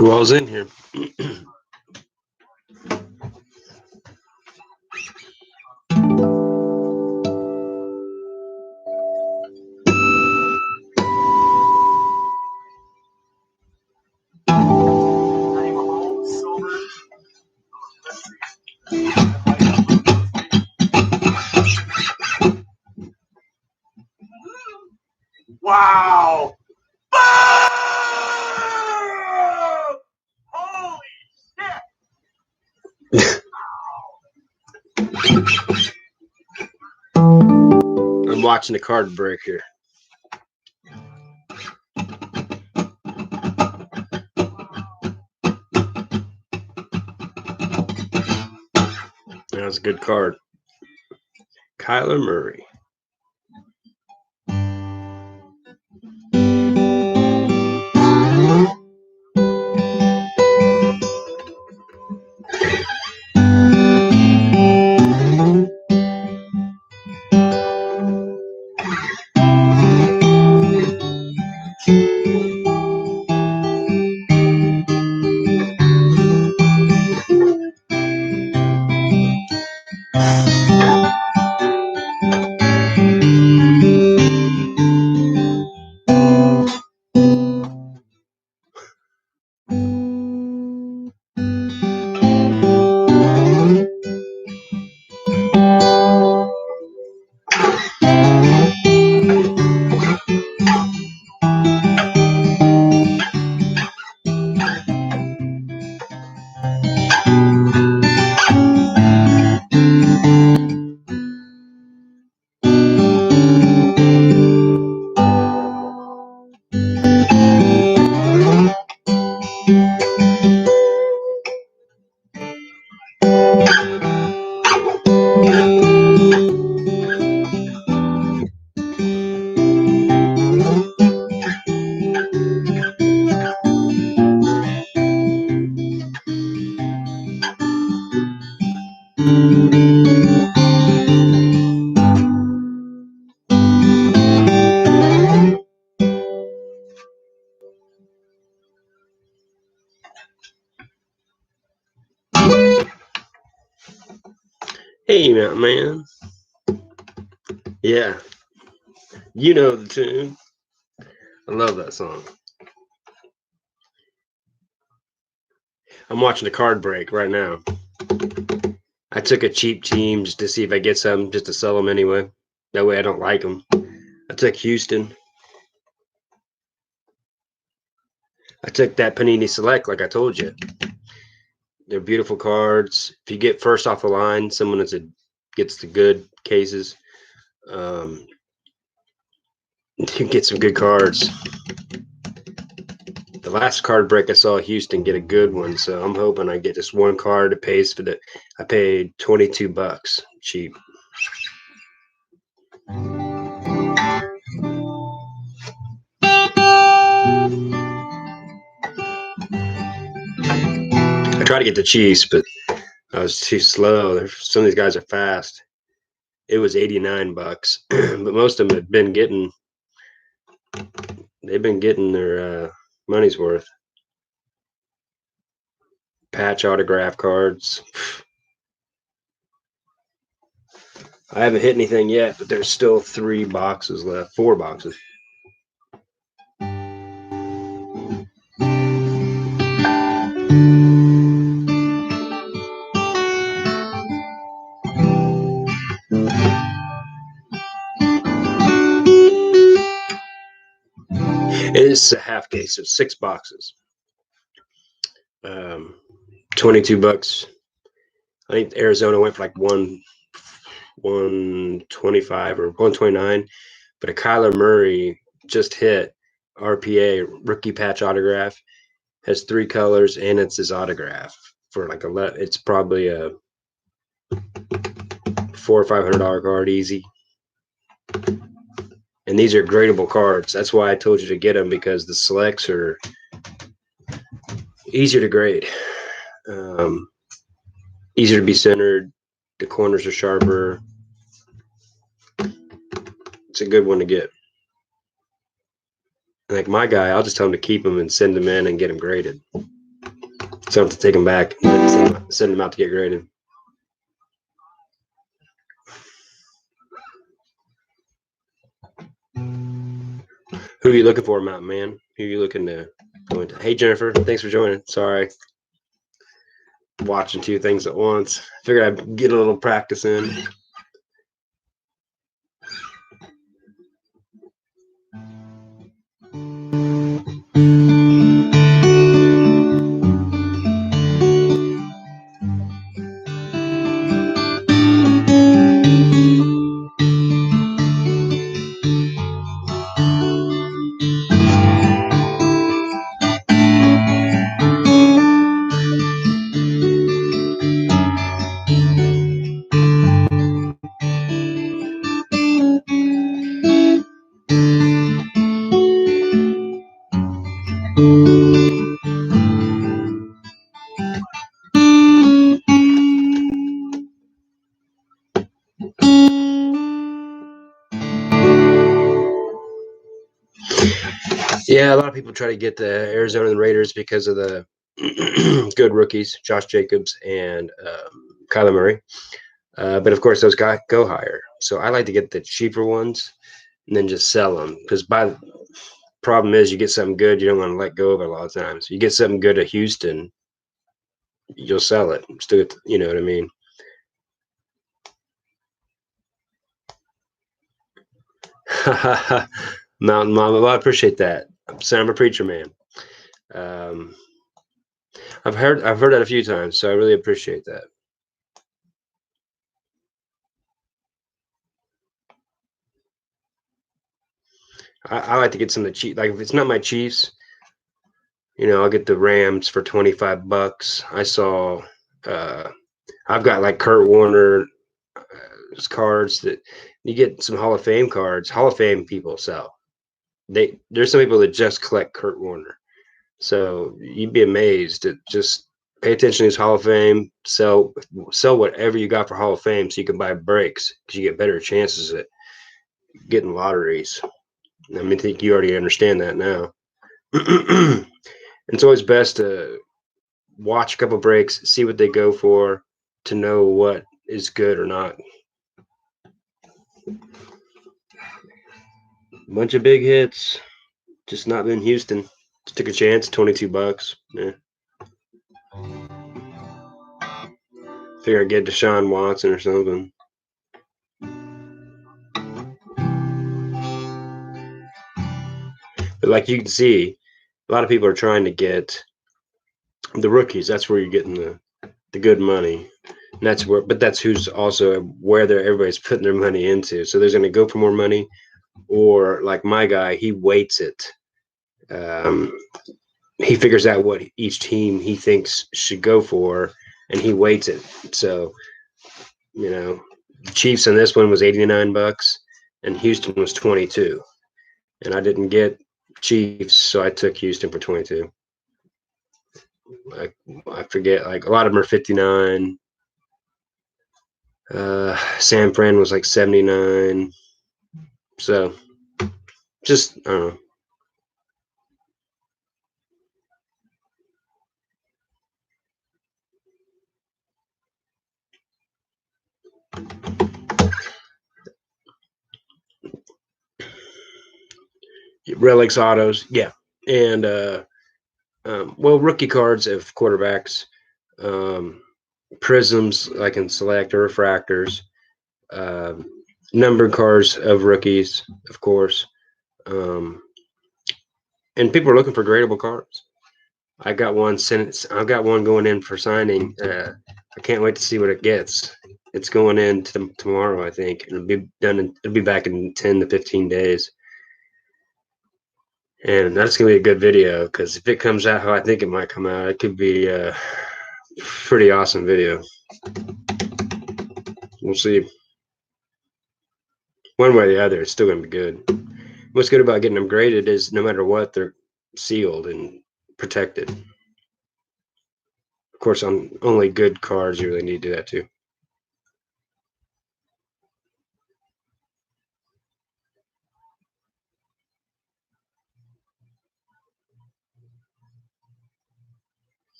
Who all's in here? Wow! Oh! Holy shit! I'm watching the card break here. That was a good card. Kyler Murray. Hey, Mountain Man. Yeah. You know the tune. I love that song. I'm watching the card break right now. I took a cheap team just to see if I get some, just to sell them anyway. That way I don't like them. I took Houston. I took that Panini Select, like I told you. They're beautiful cards. If you get first off the line, someone gets the good cases, you can get some good cards. The last card break I saw Houston get a good one, so I'm hoping I get just one card that pays for the. I paid $22, cheap. I tried to get the Chiefs, but I was too slow. Some of these guys are fast. It was $89, but most of them have been getting. They've been getting their money's worth. Patch autograph cards. I haven't hit anything yet, but there's still 4 boxes left. It is a half case, so 6 boxes. $22. I think Arizona went for like 125 or 129, but a Kyler Murray just hit RPA rookie patch autograph, has 3 colors, and it's his autograph for like it's probably a $400 or $500 card easy. And these are gradable cards. That's why I told you to get them, because the selects are easier to grade, easier to be centered. The corners are sharper. It's a good one to get. Like my guy, I'll just tell him to keep them and send them in and get them graded. So I have to take them back and send them out to get graded. Who are you looking for, Mountain Man? Who are you looking to go into? Hey, Jennifer, thanks for joining. Sorry, watching two things at once. Figured I'd get a little practice in. Yeah, a lot of people try to get the Arizona Raiders because of the good rookies, Josh Jacobs and Kyler Murray. But of course, those guys go higher. So I like to get the cheaper ones and then just sell them. Because problem is, you get something good, you don't want to let go of it a lot of times. You get something good at Houston, you'll sell it. Still, you know what I mean. Mountain Mama, well, I appreciate that. I'm a preacher man. Um, I've heard that a few times, so I really appreciate that. I like to get some of the cheap. Like if it's not my Chiefs, I'll get the Rams for $25. I saw, I've got like Kurt Warner cards that you get some Hall of Fame cards. Hall of Fame people sell. There's some people that just collect Kurt Warner. So you'd be amazed at just pay attention to his Hall of Fame, sell whatever you got for Hall of Fame so you can buy breaks because you get better chances at getting lotteries. I mean, I think you already understand that now. It's always best to watch a couple breaks, see what they go for to know what is good or not. A bunch of big hits, just not been Houston. Just took a chance, $22. Yeah. Figure I'd get Deshaun Watson or something. But like you can see, a lot of people are trying to get the rookies. That's where you're getting the good money. And that's who's also where everybody's putting their money into. So there's going to go for more money, or like my guy, he weights it. He figures out what each team he thinks should go for, and he weights it. So, the Chiefs on this one was $89, and Houston was 22. And I didn't get Chiefs, so I took Houston for 22. I forget, like a lot of them are 59. San Fran was like 79. So just I don't know. Relics autos, yeah. And rookie cards of quarterbacks, prisms I can select, or refractors, um, numbered cards of rookies, of course. And people are looking for gradable cards. I got one I've got one going in for signing. I can't wait to see what it gets. It's going in tomorrow, I think. It'll be done. It'll be back in 10 to 15 days. And that's gonna be a good video because if it comes out how I think it might come out, it could be a pretty awesome video. We'll see. One way or the other, it's still gonna be good. What's good about getting them graded is no matter what, they're sealed and protected. Of course, on only good cards, you really need to do that too.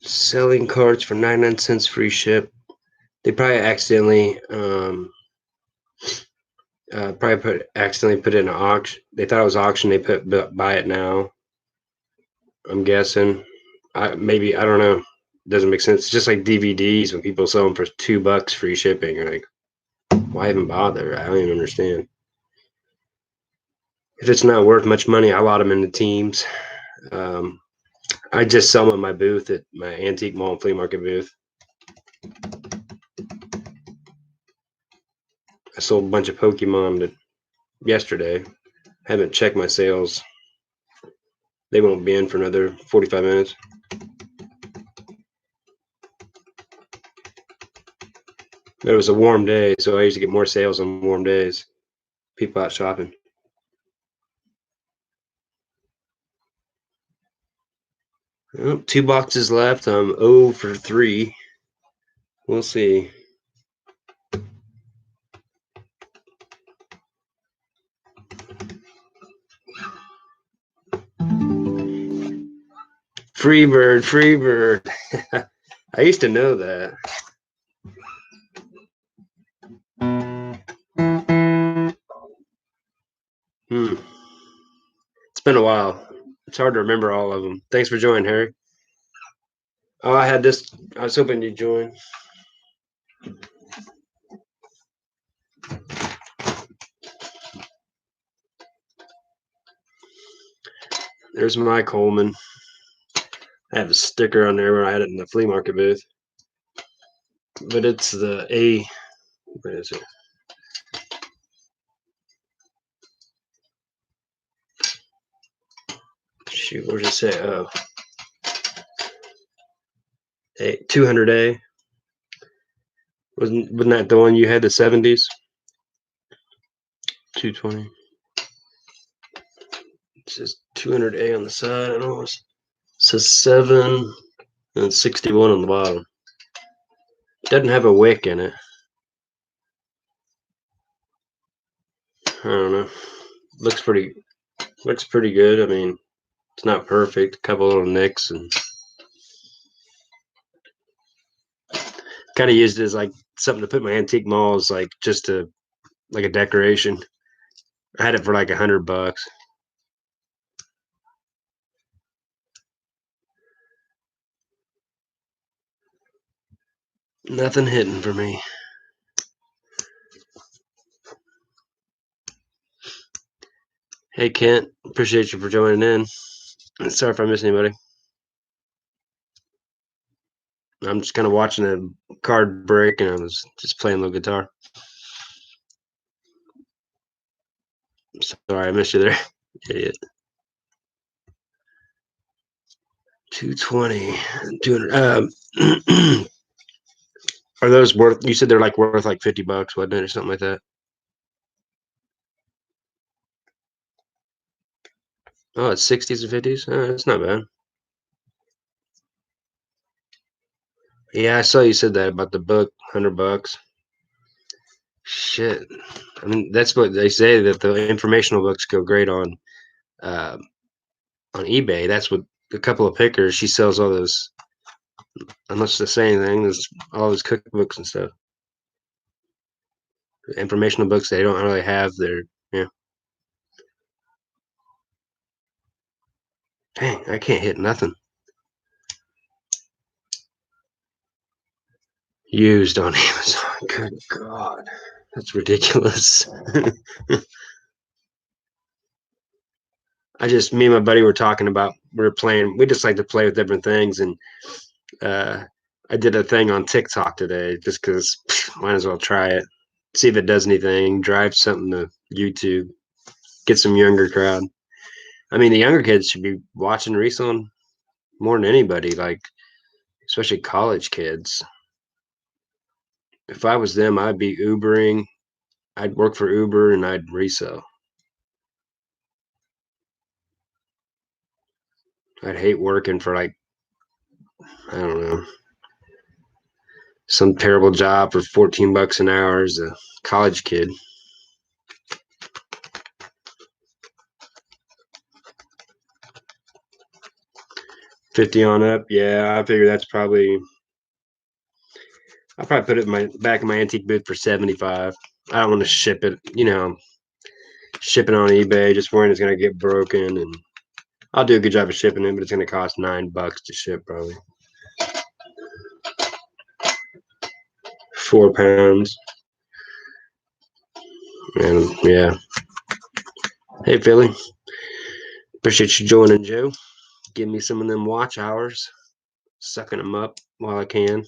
Selling cards for 99 cents free ship. They probably accidentally accidentally put it in an auction. They thought it was auction. They put buy it now. I'm guessing. Maybe I don't know. Doesn't make sense. It's just like DVDs when people sell them for $2 free shipping. You're like, why even bother? I don't even understand. If it's not worth much money, I lot them into teams. Um, I just sell them at my booth at my antique mall and flea market booth. I sold a bunch of Pokemon yesterday. Haven't checked my sales. They won't be in for another 45 minutes. It was a warm day, so I used to get more sales on warm days. People out shopping. Well, 2 boxes left. I'm 0 for 3. We'll see. Free bird, free bird. I used to know that. It's been a while. It's hard to remember all of them. Thanks for joining, Harry. Oh, I had this. I was hoping you'd join. There's my Coleman. I have a sticker on there where I had it in the flea market booth. But it's the A. What is it? Shoot, what does it say? Oh, 200A. Wasn't that the one you had, the 70s? 220. It says 200A on the side. I don't know. It says 7 and 61 on the bottom. It doesn't have a wick in it. I don't know. Looks pretty good. I mean, it's not perfect. A couple little nicks, and kind of used it as like something to put in my antique malls, like just to like a decoration. I had it for like $100. Nothing hidden for me. Hey Kent, appreciate you for joining in. Sorry if I missed anybody. I'm just kind of watching a card break, and I was just playing a little guitar. Sorry, I missed you there, idiot. 220, 200. Are those worth? You said they're like worth like $50, wasn't it, or something like that? Oh, it's 60s and 50s. Oh, that's not bad. Yeah, I saw you said that about the book, $100. Shit, I mean that's what they say, that the informational books go great uh, on eBay. That's what a couple of pickers. She sells all those. Unless they say anything, there's all those cookbooks and stuff. Informational books they don't really have. Their yeah. Dang, I can't hit nothing. Used on Amazon. Good God, that's ridiculous. Me and my buddy were talking about, we were playing. We just like to play with different things, and uh, I did a thing on TikTok today just because might as well try it, see if it does anything, drive something to YouTube, get some younger crowd. I mean, the younger kids should be watching Reselling more than anybody, like especially college kids. If I was them, I'd be Ubering. I'd work for Uber and I'd resell. I'd hate working for like, I don't know, some terrible job for $14 an hour as a college kid. 50 on up. Yeah, I figure that's probably. I'll probably put it in my back in my antique booth for 75. I don't want to ship it. Ship it on eBay just worrying it's gonna get broken, and I'll do a good job of shipping it, but it's gonna cost $9 to ship probably. 4 pounds. And yeah. Hey Philly. Appreciate you joining, Joe. Give me some of them watch hours. Sucking them up while I can.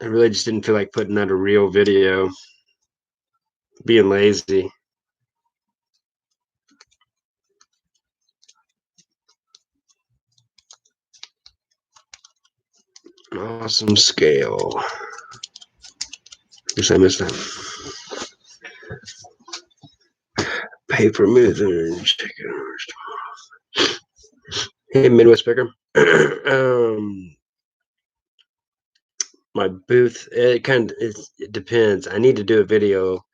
I really just didn't feel like putting out a real video. Being lazy. Awesome scale. Guess I missed that. Paper meters. Hey, Midwest Picker. My booth. It depends. I need to do a video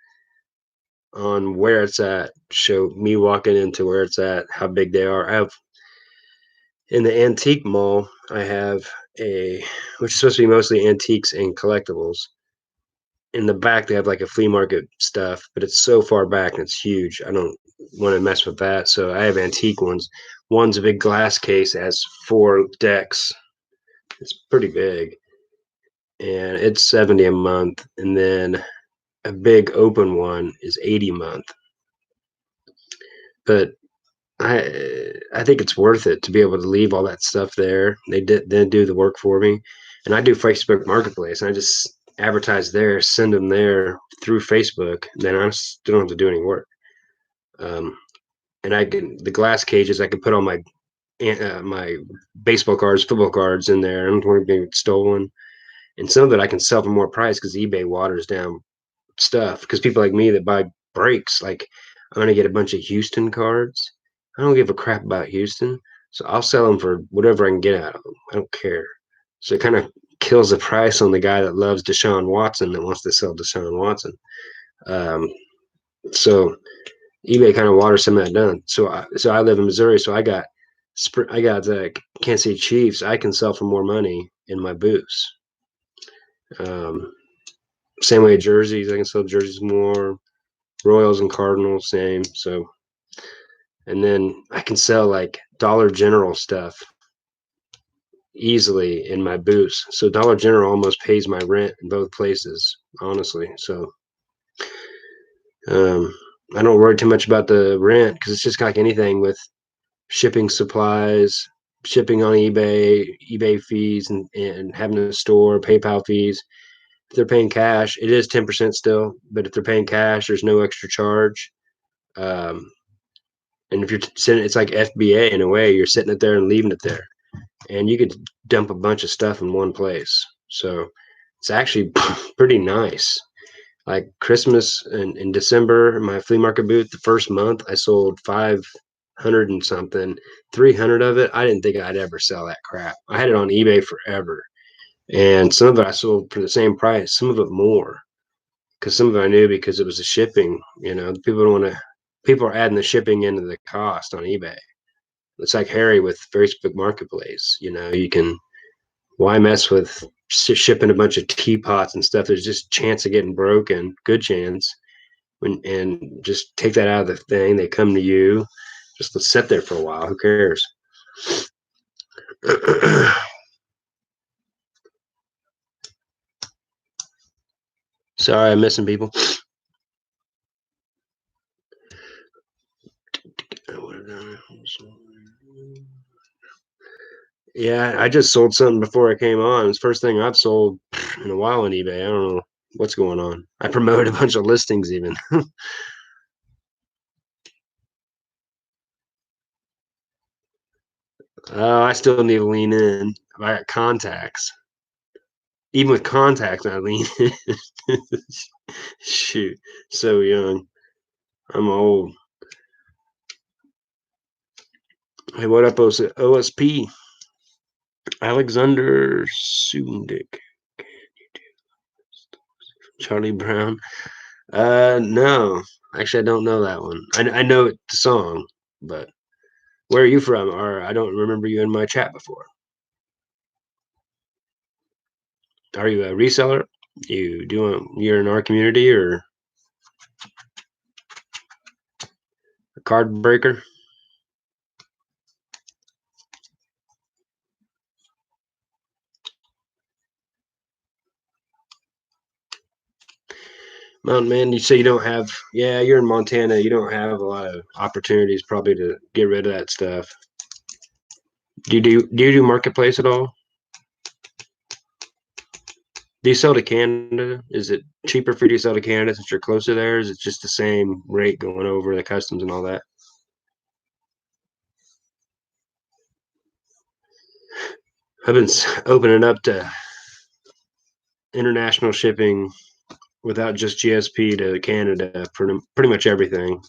on where it's at. Show me walking into where it's at, how big they are. I have in the antique mall. I have which is supposed to be mostly antiques and collectibles. In the back, they have like a flea market stuff, but it's so far back and it's huge. I don't want to mess with that. So I have antique ones. One's a big glass case, it has 4 decks. It's pretty big, and it's 70 a month. And then a big open one is 80 a month. But I think it's worth it to be able to leave all that stuff there. They do the work for me, and I do Facebook Marketplace, and I just advertise there, send them there through Facebook. Then I still don't have to do any work. And the glass cages I can put all my baseball cards, football cards in there. I don't want to be stolen. And some of it I can sell for more price because eBay waters down stuff. Because people like me that buy breaks, like I'm gonna get a bunch of Houston cards. I don't give a crap about Houston, so I'll sell them for whatever I can get out of them. I don't care. So it kind of kills the price on the guy that loves Deshaun Watson that wants to sell Deshaun Watson. So eBay kind of waters some of that down. So I live in Missouri, so I got the Kansas City Chiefs. I can sell for more money in my booths. Same way jerseys, I can sell jerseys more. Royals and Cardinals, same. So, and then I can sell like Dollar General stuff easily in my booths. So Dollar General almost pays my rent in both places, honestly. So I don't worry too much about the rent because it's just like anything with shipping supplies, shipping on eBay fees, and having a store, PayPal fees. If they're paying cash, it is 10% still, but if they're paying cash, there's no extra charge. And if you're sitting, it's like FBA in a way. You're sitting it there and leaving it there, and you could dump a bunch of stuff in one place. So it's actually pretty nice. Like Christmas and in December, my flea market booth, the first month I sold 500 and something, 300 of it. I didn't think I'd ever sell that crap. I had it on eBay forever, and some of it I sold for the same price, some of it more, because some of it I knew because it was the shipping. People don't want to. People are adding the shipping into the cost on eBay. It's like Harry with Facebook Marketplace. You can why mess with shipping a bunch of teapots and stuff? There's just chance of getting broken, good chance. And just take that out of the thing. They come to you. Just let's sit there for a while. Who cares? Sorry, I'm missing people. Yeah, I just sold something before I came on. It's the first thing I've sold in a while on eBay. I don't know what's going on. I promoted a bunch of listings even. I still need to lean in. I got contacts. Even with contacts, I lean in. Shoot, so young. I'm old. Hey, what up, OSP? Alexander Sundik. Charlie Brown. No, actually, I don't know that one. I know the song, but where are you from? Or I don't remember you in my chat before. Are you a reseller? You're in our community or a card breaker? Mountain Man, you say you don't have, yeah, you're in Montana. You don't have a lot of opportunities probably to get rid of that stuff. Do you do marketplace at all? Do you sell to Canada? Is it cheaper for you to sell to Canada since you're closer there? Is it just the same rate going over the customs and all that? I've been opening up to international shipping without just GSP to Canada for pretty much everything,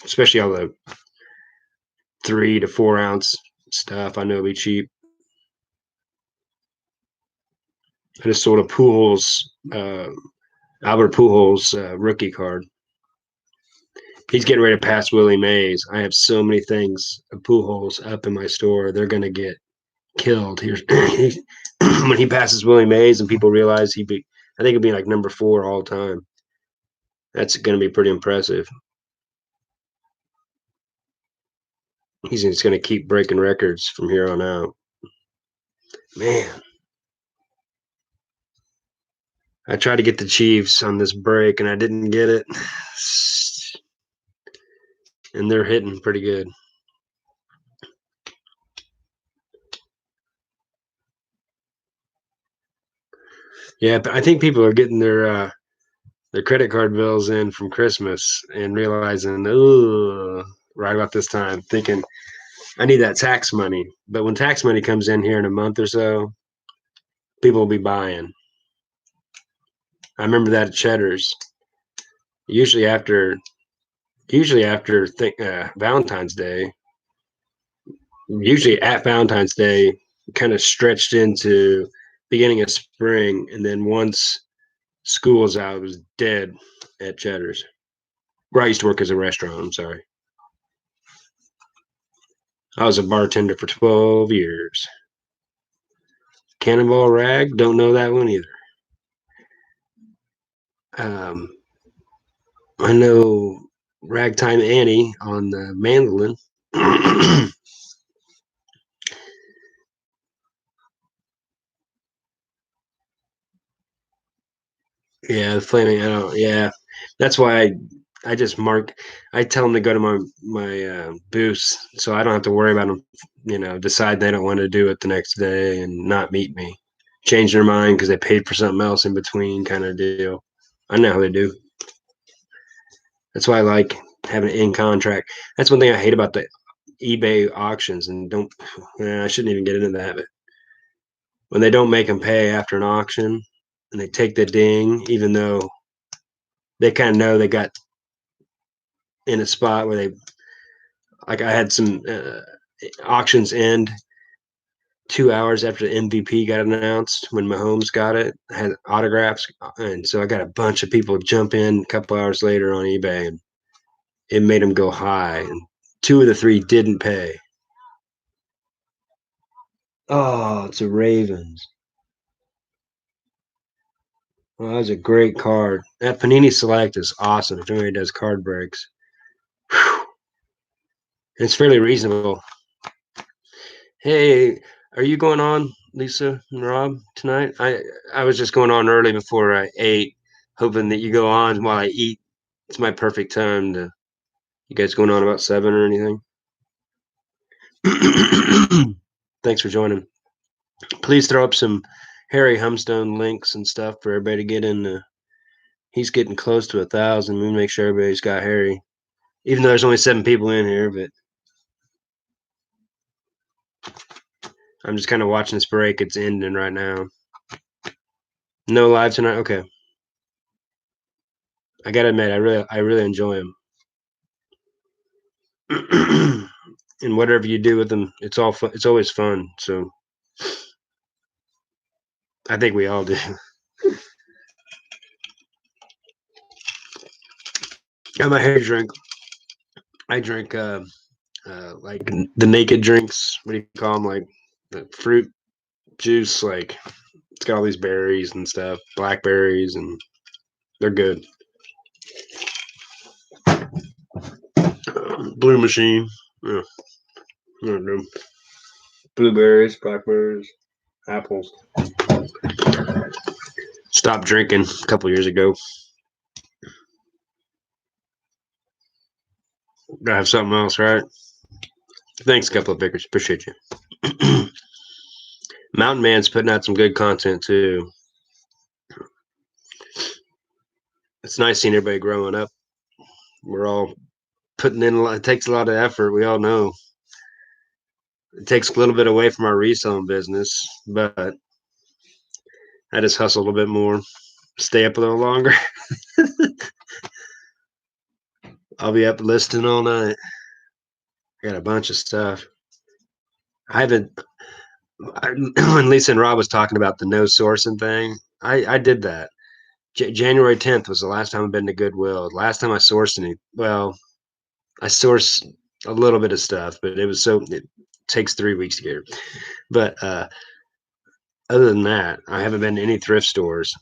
especially all the 3 to 4 ounce stuff. I know it'll be cheap. I just sold a Albert Pujols rookie card. He's getting ready to pass Willie Mays. I have so many things of Pujols up in my store. They're gonna get killed. Here's when he passes Willie Mays and people realize I think it'll be like number 4 all time. That's gonna be pretty impressive. He's just gonna keep breaking records from here on out. Man, I tried to get the Chiefs on this break and I didn't get it. And they're hitting pretty good. Yeah, but I think people are getting their credit card bills in from Christmas and realizing, oh, right about this time, thinking I need that tax money. But when tax money comes in here in a month or so, people will be buying. I remember that at Cheddar's. Usually after, Valentine's Day, usually at Valentine's Day, kind of stretched into beginning of spring, and then once school's out, it was dead at Cheddar's. Where I used to work as a restaurant. I'm sorry. I was a bartender for 12 years. Cannonball Rag, don't know that one either. Um, I know Ragtime Annie on the mandolin. Yeah, the flaming. I don't. Yeah, that's why I just mark. I tell them to go to my booths, so I don't have to worry about them. Decide they don't want to do it the next day and not meet me, change their mind because they paid for something else in between, kind of deal. I know how they do. That's why I like having an in contract. That's one thing I hate about the eBay auctions, and don't. I shouldn't even get into that, but when they don't make them pay after an auction and they take the ding, even though they kind of know they got in a spot where they, like, I had some auctions end 2 hours after the MVP got announced when Mahomes got it, had autographs, and so I got a bunch of people jump in a couple hours later on eBay, and it made them go high. And 2 of the 3 didn't pay. Oh, it's a Ravens. Well, that was a great card. That Panini Select is awesome if anybody does card breaks. Whew. It's fairly reasonable. Hey, are you going on, Lisa and Rob, tonight? I was just going on early before I ate, hoping that you go on while I eat. It's my perfect time to. You guys going on about 7 or anything? Thanks for joining. Please throw up some Harry Humstone links and stuff for everybody to get in. He's getting close to 1,000. We make sure everybody's got Harry, even though there's only 7 people in here. But I'm just kind of watching this break. It's ending right now. No live tonight. Okay. I gotta admit, I really enjoy him. And whatever you do with them, it's all fun. It's always fun. So I think we all do. I'm a hair drink. I drink like the naked drinks. What do you call them? Like the fruit juice. Like it's got all these berries and stuff, blackberries, and they're good. Blue machine. Yeah, they're good. Blueberries, blackberries, apples. Stopped drinking a couple years ago. Gotta have something else, right? Thanks, couple of Vickers. Appreciate you. Mountain Man's putting out some good content too. It's nice seeing everybody growing up. We're all putting in a lot. It takes a lot of effort. We all know it takes a little bit away from our reselling business, but I just hustle a little bit more, stay up a little longer. I'll be up listing all night. I got a bunch of stuff. I haven't. When Lisa and Rob was talking about the no sourcing thing, I did that. January 10th was the last time I've been to Goodwill. Last time I sourced any. Well, I sourced a little bit of stuff, but it takes 3 weeks to get here. But other than that, I haven't been to any thrift stores,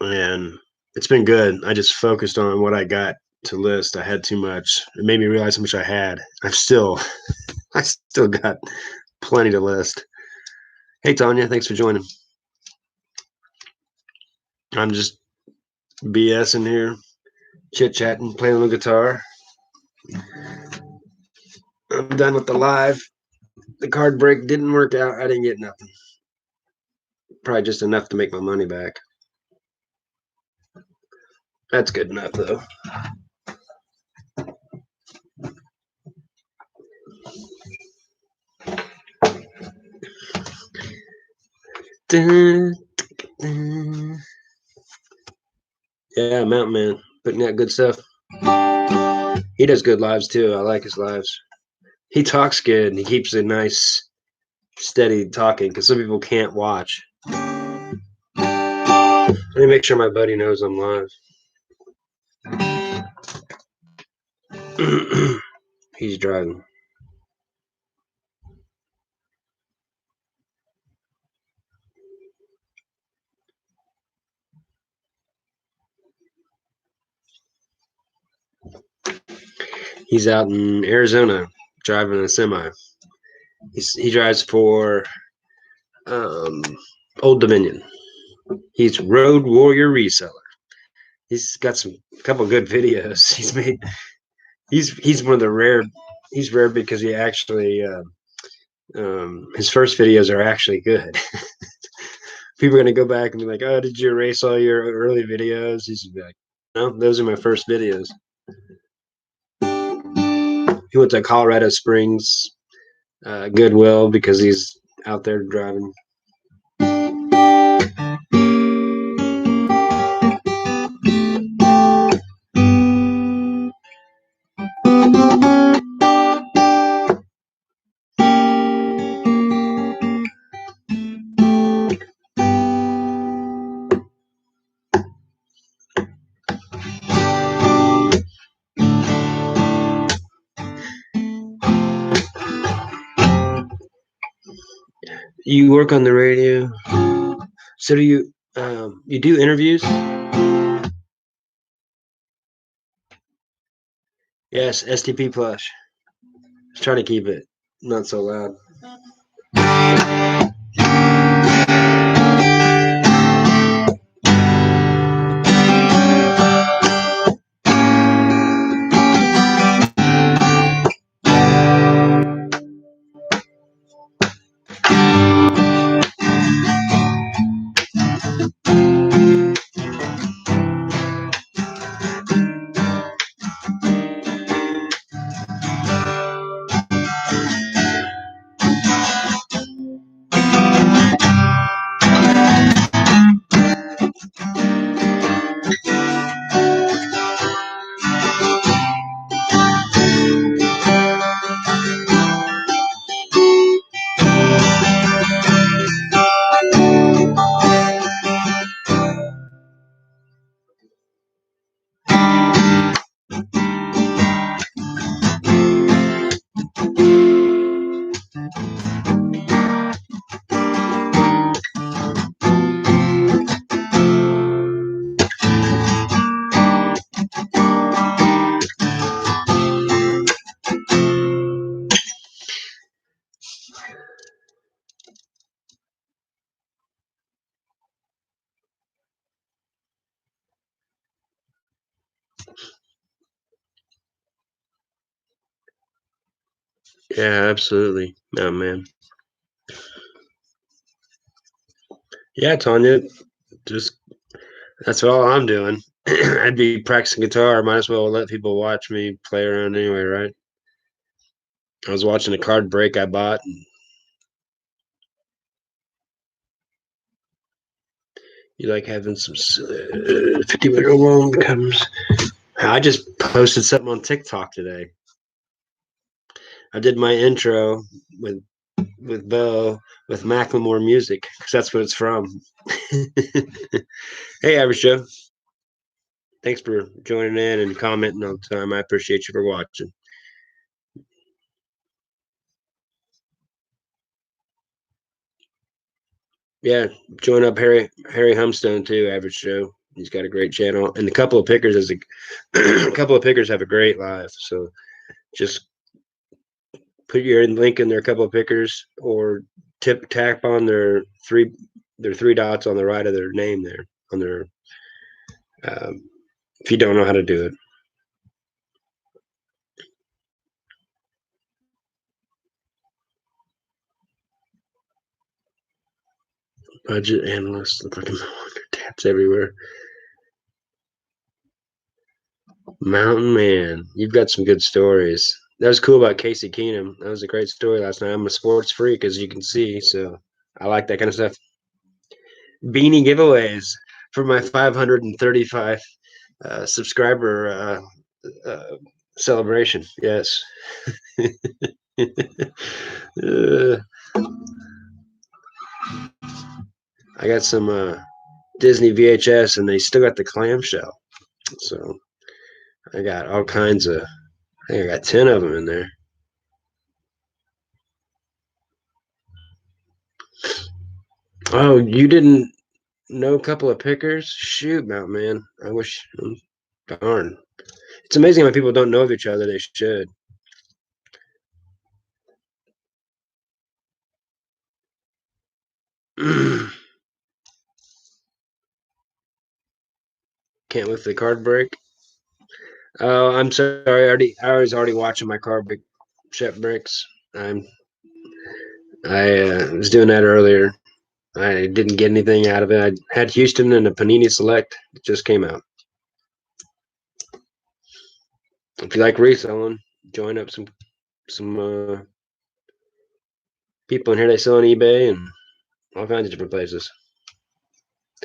and it's been good. I just focused on what I got to list. I had too much. It made me realize how much I had. I still got plenty to list. Hey Tanya, thanks for joining. I'm just BSing here, chit chatting, playing the guitar. I'm done with the live. The card break didn't work out. I didn't get nothing. Probably just enough to make my money back. That's good enough though. Dun, dun. Yeah, Mountain Man putting out good stuff. He does good lives too. I like his lives. He talks good and he keeps a nice, steady talking because some people can't watch. Let me make sure my buddy knows I'm live. He's driving. He's out in Arizona driving a semi. He drives for Old Dominion. He's Road Warrior Reseller. He's got some couple good videos. He's made. He's one of the rare. He's rare because he actually his first videos are actually good. People are gonna go back and be like, "Oh, did you erase all your early videos?" He's like, "No, those are my first videos." He went to Colorado Springs Goodwill because he's out there driving. You work on the radio, so do you? You do interviews? Yes, STP plush. Just trying to keep it not so loud. Yeah, absolutely. Oh man. Yeah, Tanya, just that's all I'm doing. I'd be practicing guitar. Might as well let people watch me play around anyway, right? I was watching a card break I bought. You like having some 50 long comes. I just posted something on TikTok today. I did my intro with Bo with Macklemore music because that's what it's from. Hey, Average Joe. Thanks for joining in and commenting all the time. I appreciate you for watching. Yeah, join up Harry Humstone too, Average Joe. He's got a great channel, and a couple of pickers as a couple of pickers have a great live. So just put your link in their couple of pickers, or tap on their three dots on the right of their name there on their. Um, if you don't know how to do it, budget analyst, the fucking tabs everywhere. Mountain Man, you've got some good stories. That was cool about Casey Keenum. That was a great story last night. I'm a sports freak, as you can see, so I like that kind of stuff. Beanie giveaways for my 535 subscriber celebration. Yes. uh, I got some Disney VHS, and they still got the clamshell. So I got all kinds of. I think I got 10 of them in there. Oh, you didn't know a couple of pickers? Shoot, Mount Man. I wish. Darn. It's amazing how people don't know of each other. They should. Can't lift the card break. Oh, I'm sorry. I was already watching my card break ship bricks. I was doing that earlier. I didn't get anything out of it. I had Houston and a Panini Select. It just came out. If you like reselling, join up some people in here. They sell on eBay and all kinds of different places.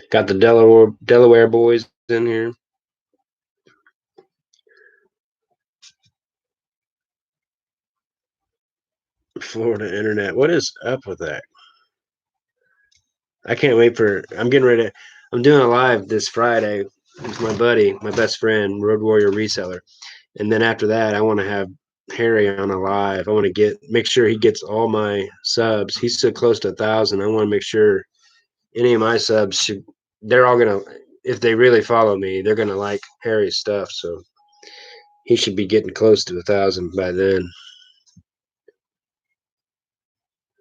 Got the Delaware boys in here. Florida internet. What is up with that? I can't wait for. I'm getting ready. I'm doing a live this Friday with my buddy, my best friend, Road Warrior Reseller, and then after that, I want to have Harry on a live. I want to make sure he gets all my subs. He's so close to 1,000. I want to make sure any of my subs should. They're all gonna. If they really follow me, they're gonna like Harry's stuff. So he should be getting close to 1,000 by then.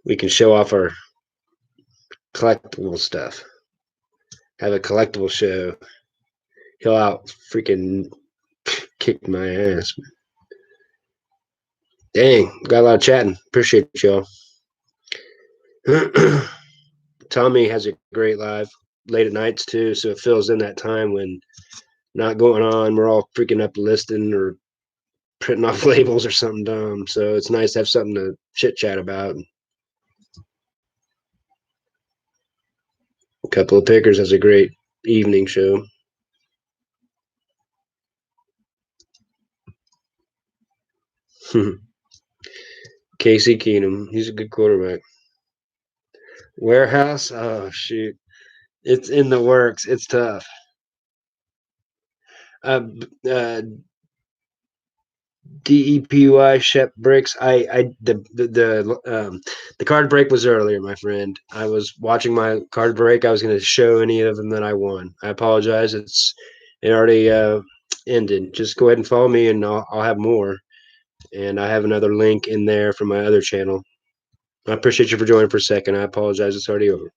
We can show off our collectible stuff. Have a collectible show. He'll out freaking kick my ass. Dang, got a lot of chatting. Appreciate y'all. Tommy has a great live late at nights too, so it fills in that time when not going on. We're all freaking up listing or printing off labels or something dumb. So it's nice to have something to chit chat about. A couple of pickers has a great evening show. Casey Keenum, he's a good quarterback. Warehouse, oh shoot, it's in the works. It's tough. Uh, uh, DEPY Shep bricks. The card break was earlier, my friend. I was watching my card break. I was going to show any of them that I won. I apologize. It already ended. Just go ahead and follow me, and I'll have more. And I have another link in there from my other channel. I appreciate you for joining for a second. I apologize. It's already over.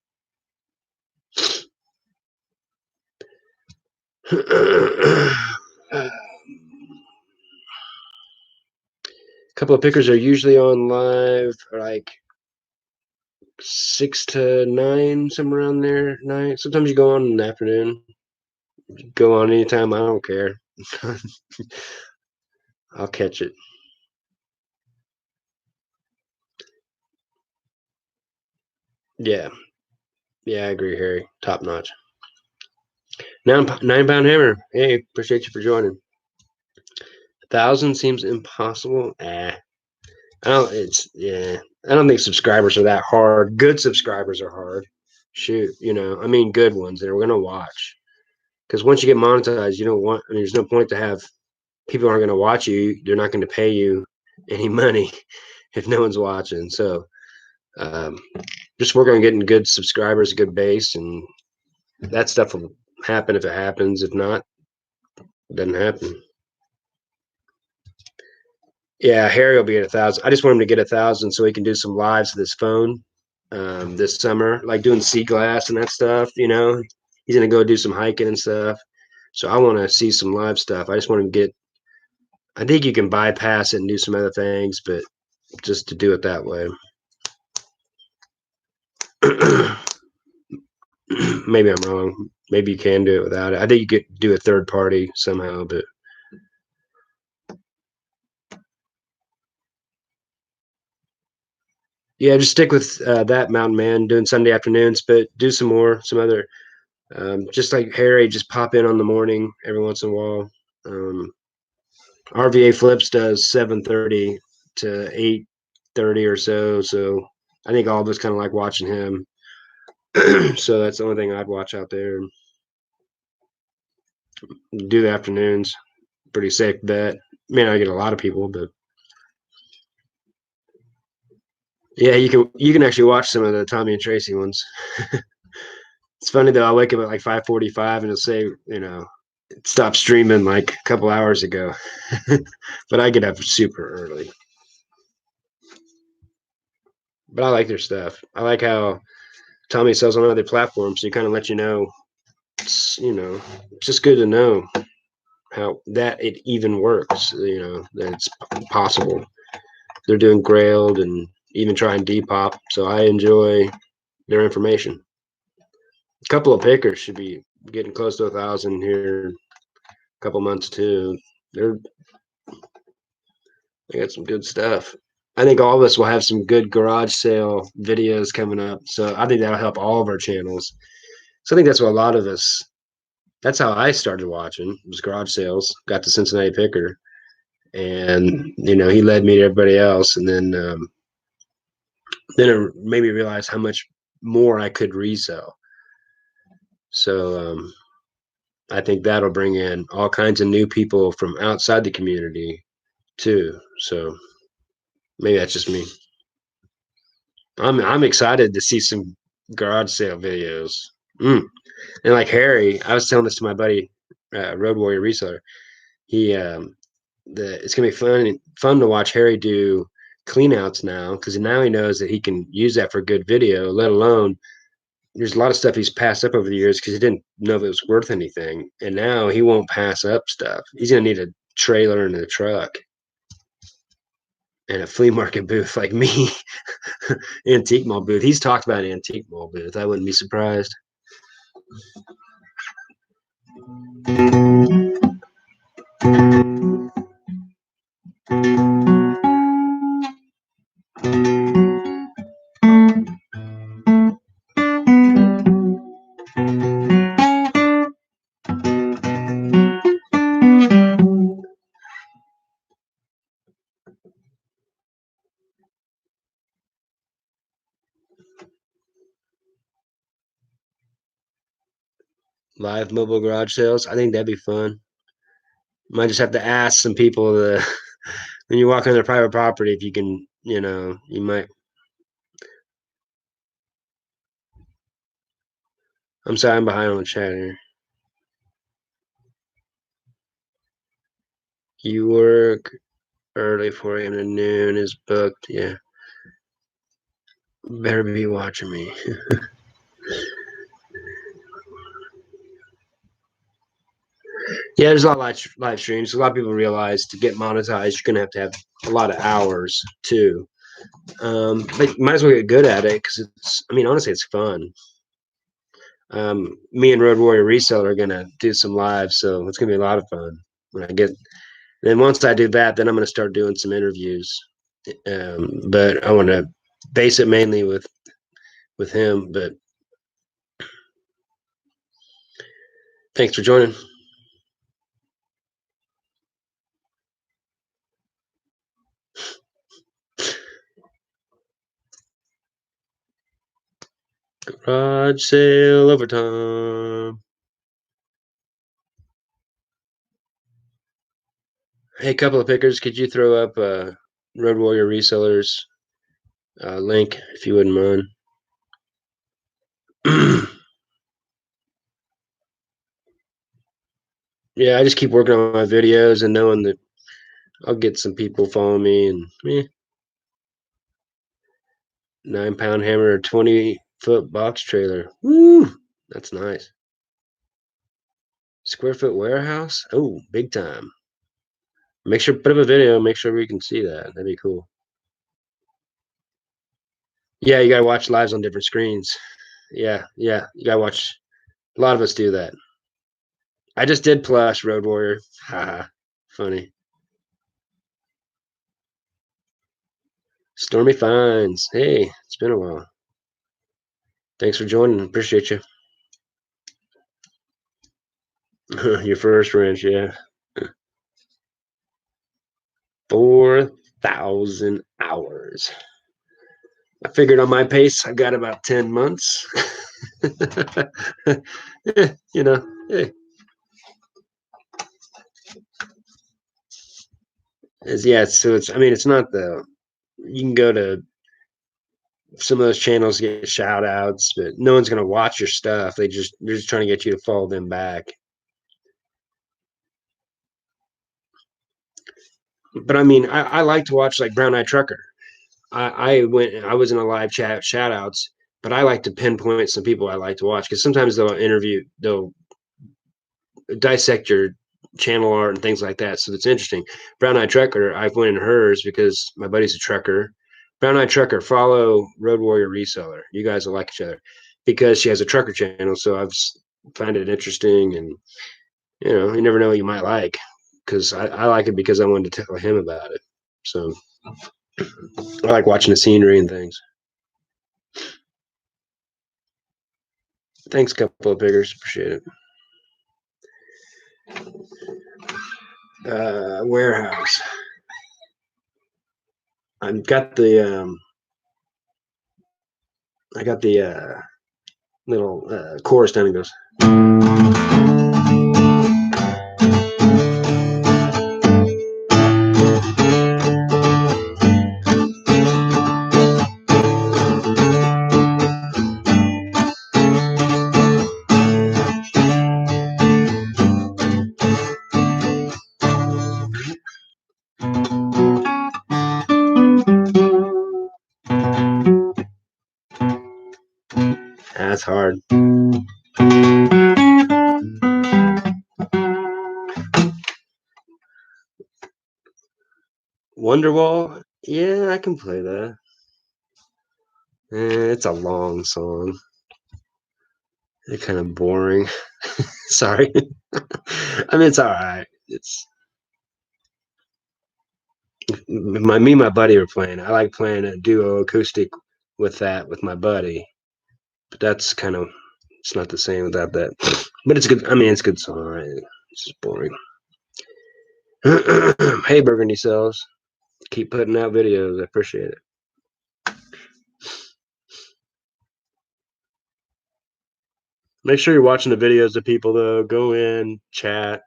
A couple of pickers are usually on live like 6 to 9, somewhere around there. 9. Sometimes you go on in the afternoon. Go on anytime. I don't care. I'll catch it. Yeah. Yeah, I agree, Harry. Top notch. 9 pound hammer. Hey, appreciate you for joining. 1,000 seems impossible. I don't. It's yeah. I don't think subscribers are that hard. Good subscribers are hard. Shoot, I mean, good ones that are gonna watch. Because once you get monetized, you don't want. I mean, there's no point to have people aren't gonna watch you. They're not going to pay you any money if no one's watching. So um, just work on getting good subscribers, a good base, and that stuff will happen if it happens. If not, it doesn't happen. Yeah, Harry will be at 1,000. I just want him to get 1,000 so he can do some lives with his phone this summer, like doing sea glass and that stuff. He's gonna go do some hiking and stuff. So I want to see some live stuff. I just want to get. I think you can bypass it and do some other things, but just to do it that way. Maybe I'm wrong. Maybe you can do it without it. I think you could do a third party somehow, but yeah, just stick with that Mountain Man doing Sunday afternoons, but do some other, just like Harry, just pop in on the morning every once in a while. Um, RVA Flips does 7:30 to 8:30 or so. So I think all of us kind of like watching him. So that's the only thing I'd watch out there. Do the afternoons. Pretty safe bet. May not get a lot of people, but yeah, you can actually watch some of the Tommy and Tracy ones. It's funny though. I wake up at like 5:45 and it'll say, it stopped streaming like a couple hours ago, but I get up super early. But I like their stuff. I like how Tommy sells on other platforms. So he kind of let you know. It's just good to know how that it even works. That it's possible. They're doing Grailed and even trying Depop. So I enjoy their information. A couple of pickers should be getting close to 1,000 here in a couple months too. They're they got some good stuff. I think all of us will have some good garage sale videos coming up. So I think that'll help all of our channels. So I think that's what a lot of us. That's how I started watching was garage sales. Got the Cincinnati Picker, and he led me to everybody else, and then it made me realize how much more I could resell. So I think that'll bring in all kinds of new people from outside the community too. So maybe that's just me. I'm excited to see some garage sale videos. Mm. And like Harry, I was telling this to my buddy, Road Warrior Reseller. He it's gonna be fun to watch Harry do cleanouts now because now he knows that he can use that for good video. Let alone there's a lot of stuff he's passed up over the years because he didn't know if it was worth anything, and now he won't pass up stuff. He's gonna need a trailer and a truck and a flea market booth like me. Antique mall booth. He's talked about an antique mall booth. I wouldn't be surprised. Live mobile garage sales. I think that'd be fun. Might just have to ask some people when you walk on their private property if you can, you might. I'm sorry, I'm behind on the chat here. You work early 4 a.m. to noon is booked. Yeah. Better be watching me. Yeah, there's a lot of live streams. A lot of people realize to get monetized, you're gonna have a lot of hours too. But you might as well get good at it because it's. I mean, honestly, it's fun. Me and Road Warrior Resell are gonna do some live, so it's gonna be a lot of fun when I get. Then once I do that, then I'm gonna start doing some interviews. But I want to base it mainly with him. But thanks for joining. Garage sale overtime. Hey, couple of pickers, could you throw up Road Warrior Resellers link if you wouldn't mind? Yeah, I just keep working on my videos and knowing that I'll get some people following me and 9-pound hammer, 20-foot box trailer. Woo, that's nice. Square foot warehouse. Oh, big time. Make sure put up a video. Make sure we can see that. That'd be cool. Yeah, you gotta watch lives on different screens. Yeah, you gotta watch. A lot of us do that. I just did plush Road Warrior. Haha, funny. Stormy Fines. Hey, it's been a while. Thanks for joining. Appreciate you. Your first wrench, yeah. 4,000 hours. I figured on my pace, I got about 10 months. You know, hey. Yeah, so it's, I mean, it's not you can go to some of those channels get shout outs, but no one's going to watch your stuff. They're just trying to get you to follow them back. But I mean, I like to watch like Brown Eye Trucker. I was in a live chat shout outs, but I like to pinpoint some people I like to watch because sometimes they'll dissect your channel art and things like that. So it's interesting. Brown Eye Trucker, I've went in hers because my buddy's a trucker. Brown Eye Trucker, follow Road Warrior Reseller. You guys will like each other because she has a trucker channel. So I've find it interesting, and you never know what you might like because I like it because I wanted to tell him about it. So I like watching the scenery and things. Thanks, couple of piggers. Appreciate it. Warehouse. I've got I got the little chorus down. It goes. That's hard. Wonderwall. Yeah, I can play that. It's a long song. It's kind of boring. Sorry. I mean, it's all right. It's me and my buddy were playing. I like playing a duo acoustic with my buddy. But that's kind of it's not the same without that. But it's good. I mean, it's a good song. Right? It's just boring. Hey, Burgundy Cells. Keep putting out videos. I appreciate it. Make sure you're watching the videos of people, though. Go in, chat,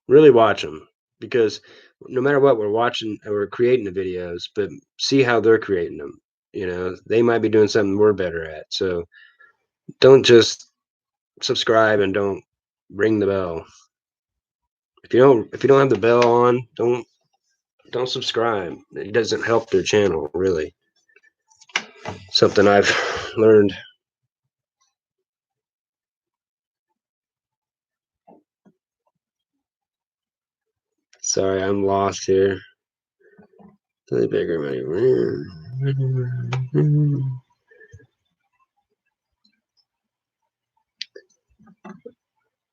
really watch them because no matter what, we're watching or we're creating the videos, but see how they're creating them. They might be doing something we're better at. So don't just subscribe and don't ring the bell. If you don't have the bell on, don't subscribe. It doesn't help their channel really. something I've learned. Sorry, I'm lost here. The bigger money.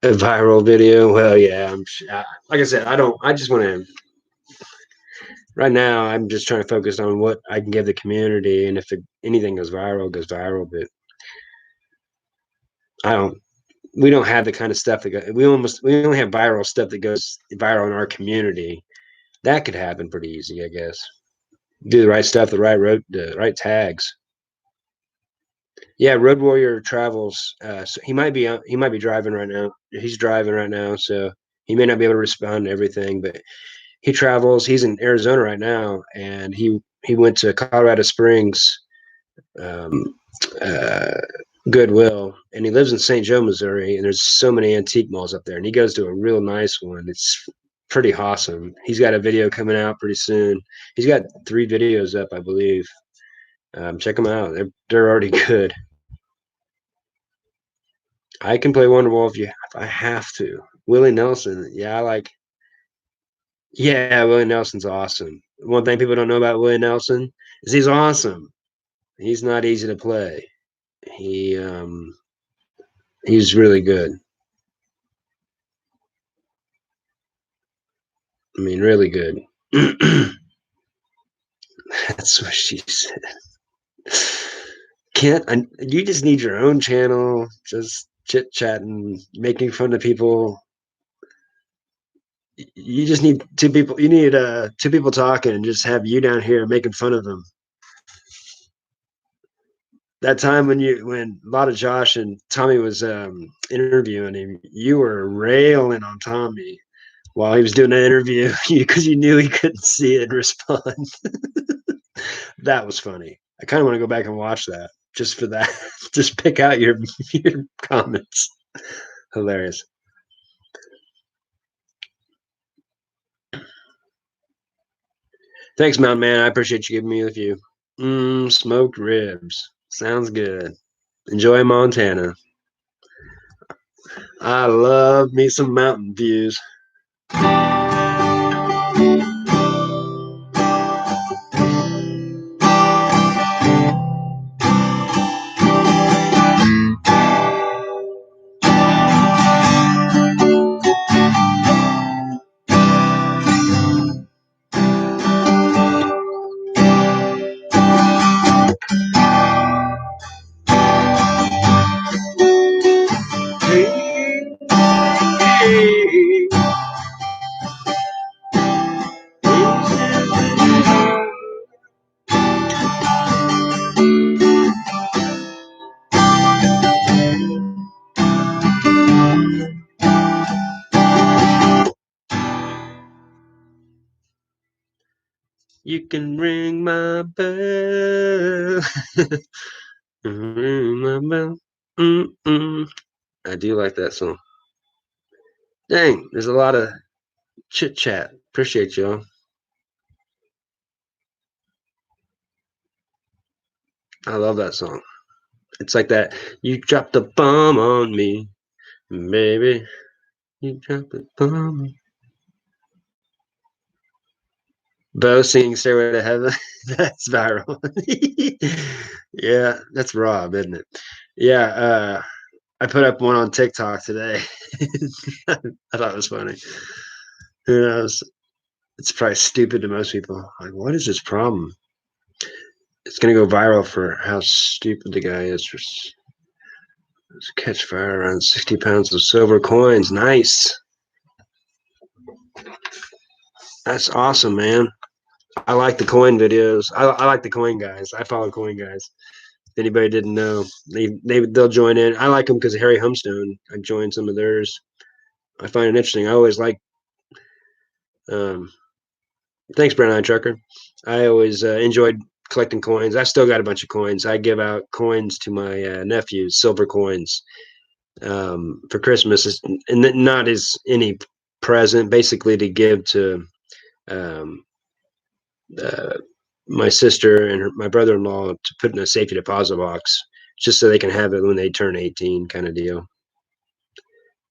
A viral video. Well, yeah. Like I said, I don't. I just want to. Right now, I'm just trying to focus on what I can give the community, and if anything goes viral, goes viral. But I don't. We don't have the kind of stuff that we only have viral stuff that goes viral in our community. That could happen pretty easy, I guess. Do the right stuff, the right tags. Yeah, Road Warrior travels. So he might be driving right now. He's driving right now, so he may not be able to respond to everything. But he travels. He's in Arizona right now, and he went to Colorado Springs, um, uh, Goodwill, and he lives in St. Joe, Missouri. And there's so many antique malls up there, and he goes to a real nice one. It's pretty awesome. He's got a video coming out pretty soon. He's got 3 videos up, I believe. Check them out. They're already good. I can play Wonderwall if I have to. Willie Nelson, yeah, I like. Yeah, Willie Nelson's awesome. One thing people don't know about Willie Nelson is he's awesome. He's not easy to play. He he's really good. I mean, really good. That's what she said. You just need your own channel, just chit chatting, making fun of people. You just need 2 people. You need 2 people talking, and just have you down here making fun of them. That time when a lot of Josh and Tommy was interviewing him, you were railing on Tommy while he was doing the interview because you knew he couldn't see it and respond. That was funny. I kind of want to go back and watch that just for that. Just pick out your comments. Hilarious. Thanks, Mountain Man. I appreciate you giving me a few. Smoked ribs. Sounds good. Enjoy Montana. I love me some mountain views. You can ring my bell. Ring my bell. Mm-mm. I do like that song. Dang, there's a lot of chit chat. Appreciate y'all. I love that song. It's like that. You dropped the bomb on me, baby. You dropped the bomb. Bo singing Stairway to Heaven. That's viral. Yeah, that's Rob, isn't it? Yeah, I put up one on TikTok today. I thought it was funny. Who knows? It's probably stupid to most people. Like, what is his problem? It's gonna go viral for how stupid the guy is. For catch fire around 60 pounds of silver coins. Nice. That's awesome, man. I like the coin videos. I like the coin guys. I follow coin guys. If anybody didn't know, they'll join in. I like them because of Harry Humstone. I joined some of theirs. I find it interesting. I always like. Um, thanks, Brown Eye Trucker. I always enjoyed collecting coins. I still got a bunch of coins. I give out coins to my nephews, silver coins, for Christmas, and not as any present, basically to give to um, uh, my sister and my brother-in-law to put in a safety deposit box just so they can have it when they turn 18 kind of deal.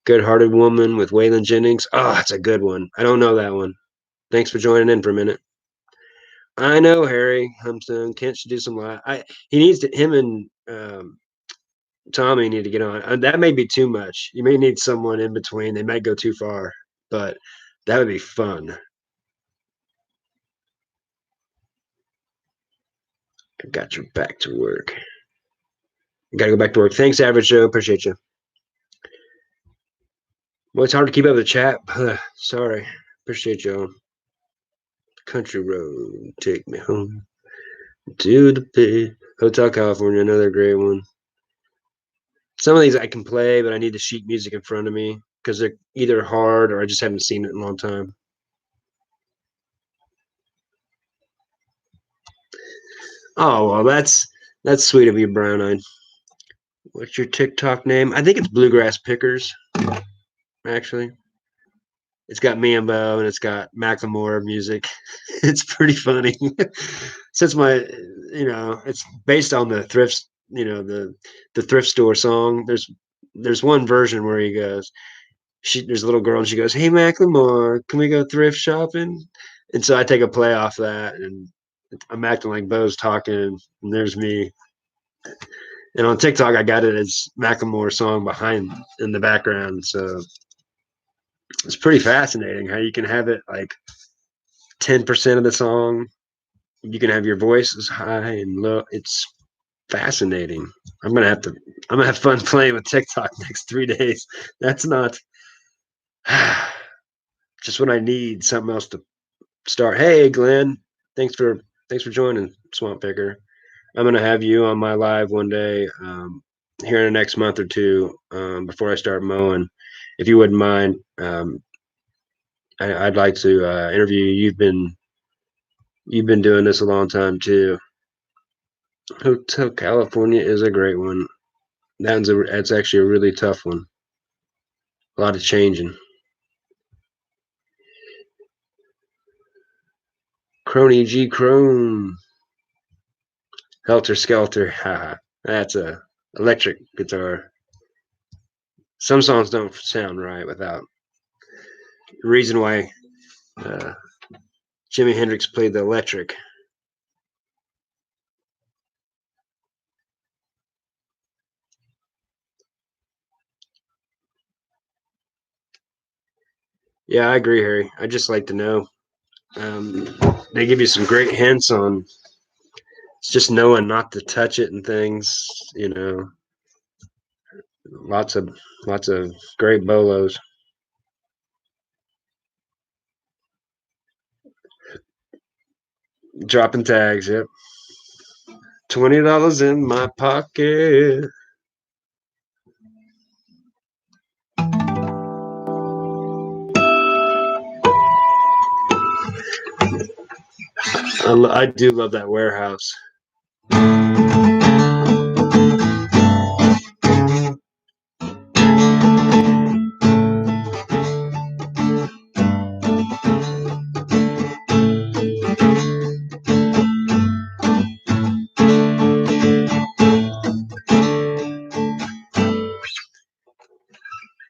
Good-Hearted Woman with Waylon Jennings. Oh, that's a good one. I don't know that one. Thanks for joining in for a minute. I know Harry Humstone. Kent should do some live. He needs to. Him and Tommy need to get on. That may be too much. You may need someone in between. They might go too far, but that would be fun. I got your back to work. Got to go back to work. Thanks, Average Joe. Appreciate you. Well, it's hard to keep up with the chat. Sorry. Appreciate y'all. Country Road, take me home to the pit. Hotel California, another great one. Some of these I can play, but I need the sheet music in front of me because they're either hard or I just haven't seen it in a long time. Oh well, that's sweet of you, Brown Eyed. What's your TikTok name? I think it's Bluegrass Pickers. Actually, it's got me and Bo, and it's got Macklemore music. It's pretty funny. Since it's based on the thrift, the thrift store song. There's one version where he goes, there's a little girl and she goes, "Hey Macklemore, can we go thrift shopping?" And so I take a play off that, and I'm acting like Bo's talking, and there's me. And on TikTok, I got it as Macklemore song behind in the background. So it's pretty fascinating how you can have it like 10% of the song. You can have your voice as high and low. It's fascinating. I'm gonna have fun playing with TikTok next 3 days. That's not just what I need. Something else to start. Hey, Glenn, thanks for joining Swamp Picker. I'm gonna have you on my live one day here in the next month or two before I start mowing. If you wouldn't mind, I'd like to interview you. You've been doing this a long time too. Hotel California is a great one. That's actually a really tough one. A lot of changing. Crony G Crone. Helter Skelter. Haha. That's a electric guitar. Some songs don't sound right without. The reason why Jimi Hendrix played the electric. Yeah, I agree, Harry. I just like to know. They give you some great hints on. It's just knowing not to touch it and things. Lots of great bolos. Dropping tags. Yep. $20 in my pocket. I do love that warehouse.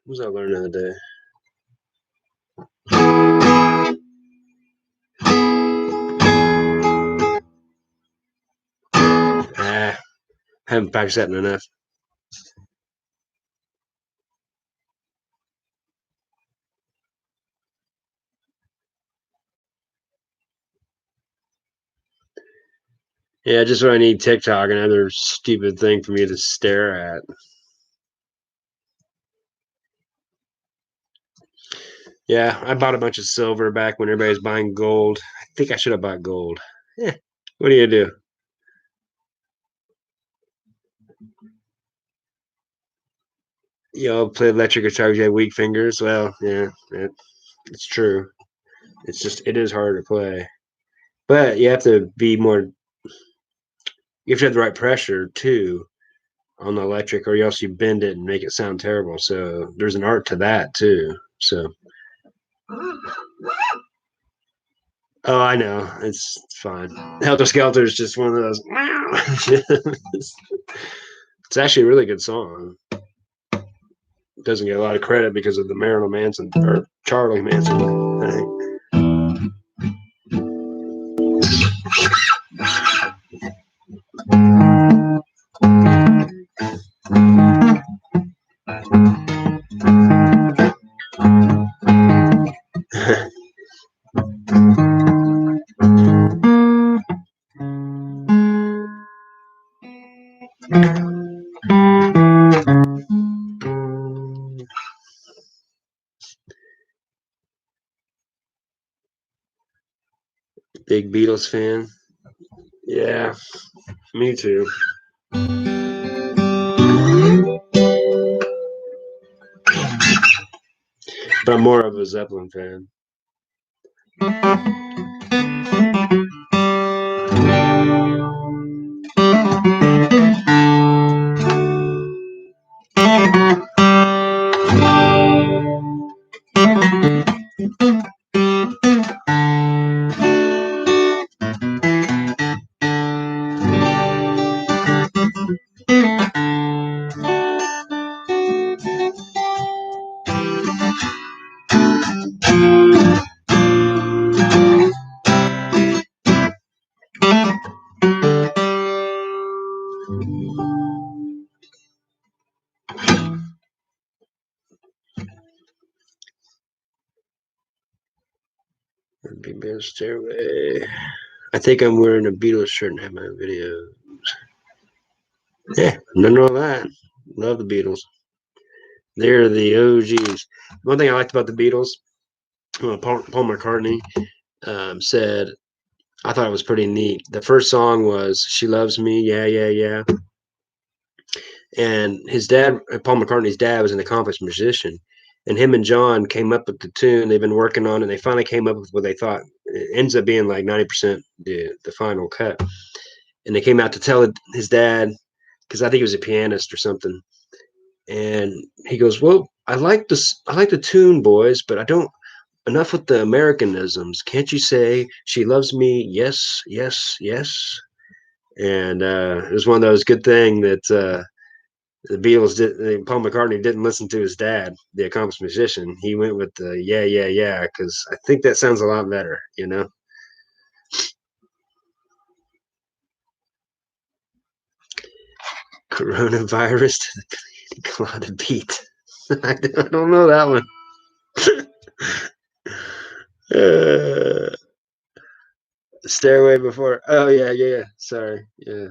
What was I learning today? Haven't practiced that enough. Yeah, just when I need TikTok, another stupid thing for me to stare at. Yeah, I bought a bunch of silver back when everybody was buying gold. I think I should have bought gold. What do you do? Play electric guitar because you have weak fingers. Well, yeah, it's true. It is hard to play. But you have to be more, you have to have the right pressure too on the electric, or else you bend it and make it sound terrible. So there's an art to that too. So Oh, I know. It's fine. Helter Skelter is just one of those. It's actually a really good song. It doesn't get a lot of credit because of the Marilyn Manson or Charlie Manson thing. Big Beatles fan. Yeah, me too. But I'm more of a Zeppelin fan. Big Band Stairway. I think I'm wearing a Beatles shirt and have my video. Yeah, none of that. Love the Beatles. They're the OGs. One thing I liked about the Beatles, Paul McCartney said, I thought it was pretty neat. The first song was "She Loves Me," yeah, yeah, yeah. And his dad, Paul McCartney's dad, was an accomplished musician, and him and John came up with the tune. They've been working on, it, and they finally came up with what they thought. It ends up being like 90% the final cut. And they came out to tell his dad because I think he was a pianist or something. And he goes, "Well, I like this. I like the tune, boys, but I don't. Enough with the Americanisms. Can't you say she loves me? Yes, yes, yes." And it was one of those good thing that the Beatles did. Paul McCartney didn't listen to his dad, the accomplished musician. He went with the yeah, yeah, yeah, because I think that sounds a lot better, you know. Coronavirus to the pina colada beat. I don't know that one. Stairway before. Oh yeah, yeah. Sorry. Yeah.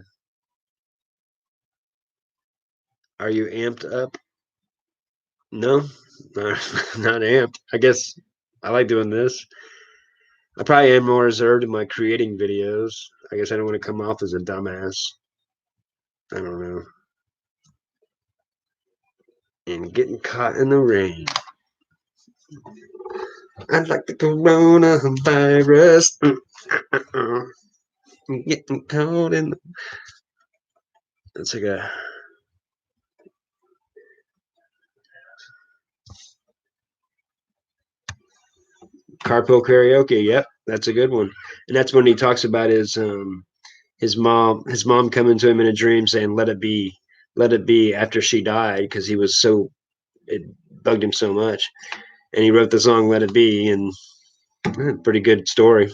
Are you amped up? No, not, not amped. I guess I like doing this. I probably am more reserved in my creating videos. I guess I don't want to come off as a dumbass. I don't know. And getting caught in the rain. I'd like the coronavirus. Getting caught in the. It's like a carpool karaoke. Yep, that's a good one. And that's when he talks about his mom coming to him in a dream saying, let it be," after she died because he was so it bugged him so much, and he wrote the song "Let It Be," and pretty good story.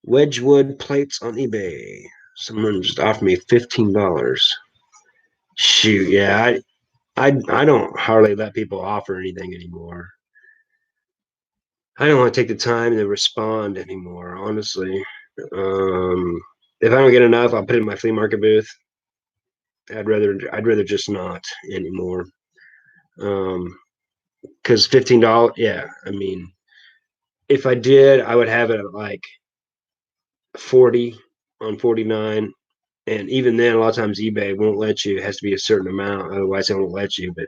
Wedgwood plates on eBay. Someone just offered me $15. Shoot, yeah, I don't hardly let people offer anything anymore. I don't want to take the time to respond anymore, honestly. If I don't get enough, I'll put it in my flea market booth. I'd rather just not anymore. Because $15, yeah. I mean, if I did, I would have it at like 40 on 49. And even then, a lot of times eBay won't let you. It has to be a certain amount, otherwise they won't let you. But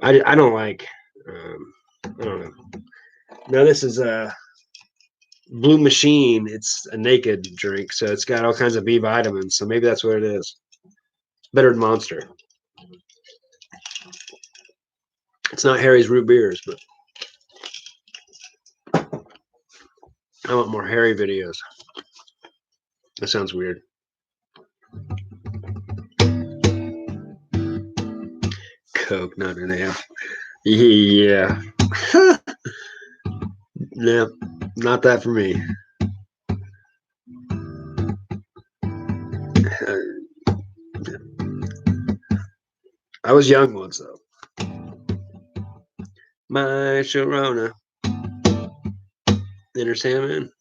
I don't like. I don't know. Now this is a Blue Machine. It's a naked drink, so it's got all kinds of B vitamins. So maybe that's what it is. Better than Monster. It's not Harry's root beers, but I want more hairy videos. That sounds weird. Coke, not an amp. Yeah. Yeah, not that for me. I was young once, though. My Sharona. Inner Sandman.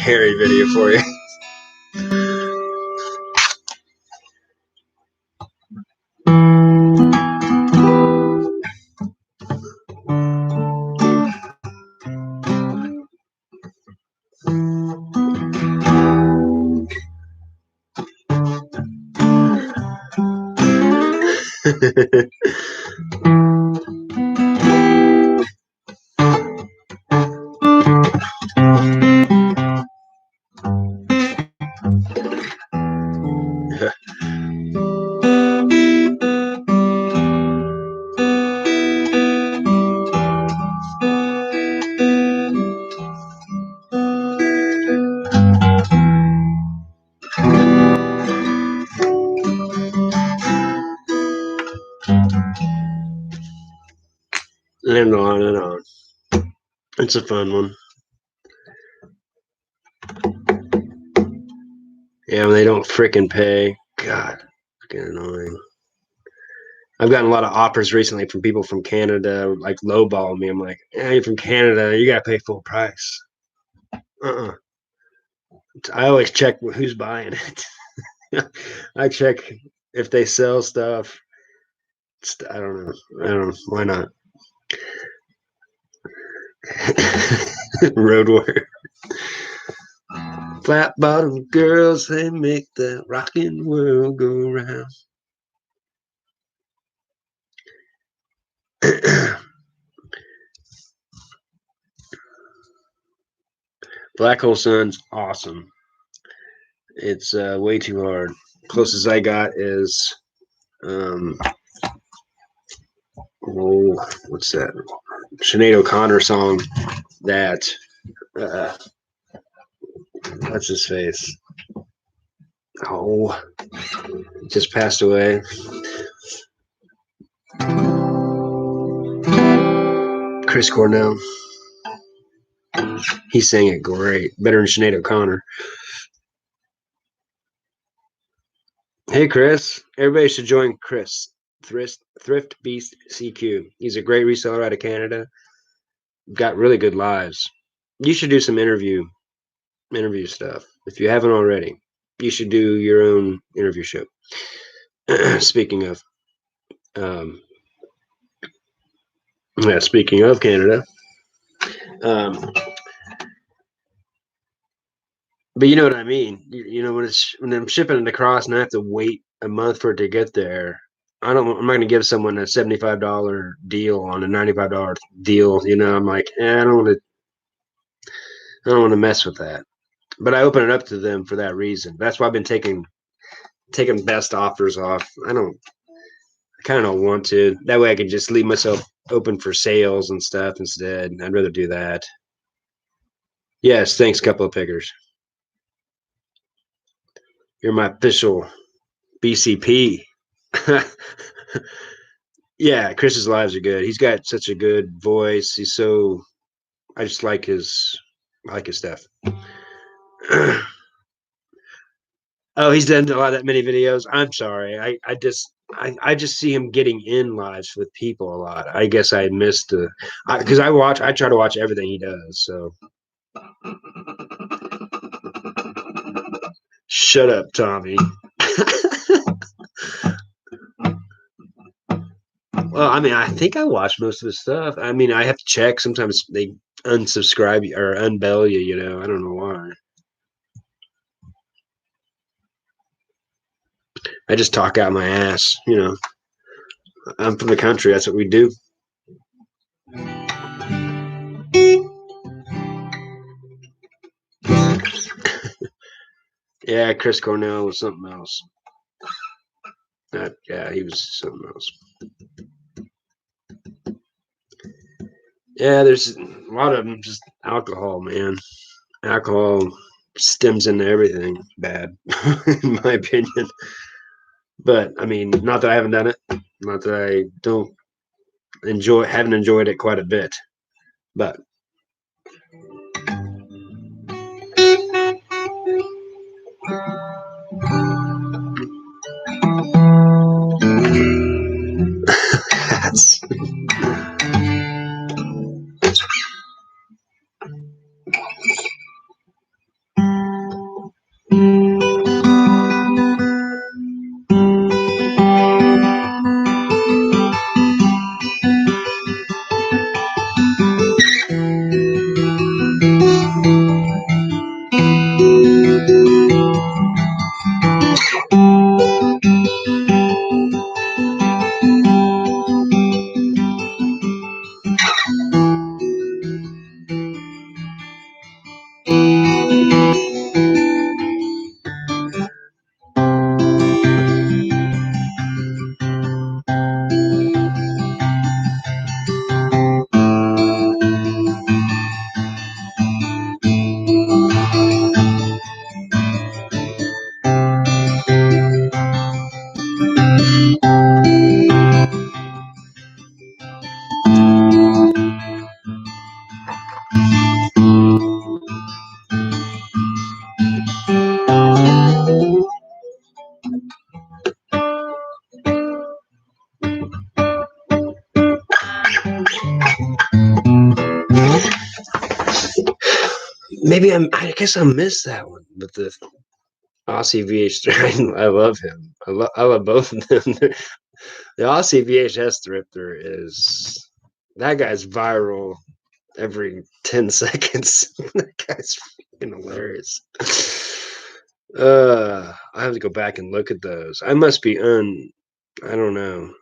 Hairy video for you. And on and on. It's a fun one. Yeah, when they don't frickin' pay. God, freaking annoying. I've gotten a lot of offers recently from people from Canada, like lowball me. I'm like, yeah, you're from Canada, you gotta pay full price. Uh-uh. I always check who's buying it. I check if they sell stuff. I don't know. I don't know. Why not? Road warrior. Flat bottom girls, they make the rockin' world go round. Black Hole Sun's awesome. It's way too hard. Closest I got is what's that? Sinead O'Connor song that what's his face? Oh, just passed away. Chris Cornell. He sang it great. Better than Sinead O'Connor. Hey, Chris. Everybody should join Chris. Thrift Beast CQ. He's a great reseller out of Canada. Got really good lives. You should do some interview stuff. If you haven't already, you should do your own interview show. Speaking of, yeah, speaking of Canada, but you know what I mean. You know when I'm shipping it across and I have to wait a month for it to get there. I'm not going to give someone a $75 deal on a $95 deal. You know, I'm like, I don't want to mess with that. But I open it up to them for that reason. That's why I've been taking best offers off. I kind of don't want to. That way I can just leave myself open for sales and stuff instead. I'd rather do that. Yes, thanks, couple of pickers. You're my official BCP. Yeah, Chris's lives are good. He's got such a good voice. I just like his stuff. Oh, he's done a lot of that many videos. I'm sorry. I just see him getting in lives with people a lot. I guess I missed because I try to watch everything he does. So shut up, Tommy. Well, I mean, I think I watch most of his stuff. I mean, I have to check. Sometimes they unsubscribe you or unbell you. You know, I don't know why. I just talk out my ass. You know, I'm from the country. That's what we do. Yeah, Chris Cornell was something else. Yeah, he was something else. Yeah, there's a lot of them. Just alcohol, man. Alcohol stems into everything bad, in my opinion. But I mean, not that I haven't done it. Not that I don't haven't enjoyed it quite a bit. But that's maybe I guess I missed that one. But the Aussie VH3, I love him. I love both of them. The Aussie VHS Thrifter is that guy's viral every 10 seconds. That guy's freaking hilarious. I have to go back and look at those. I must be I don't know.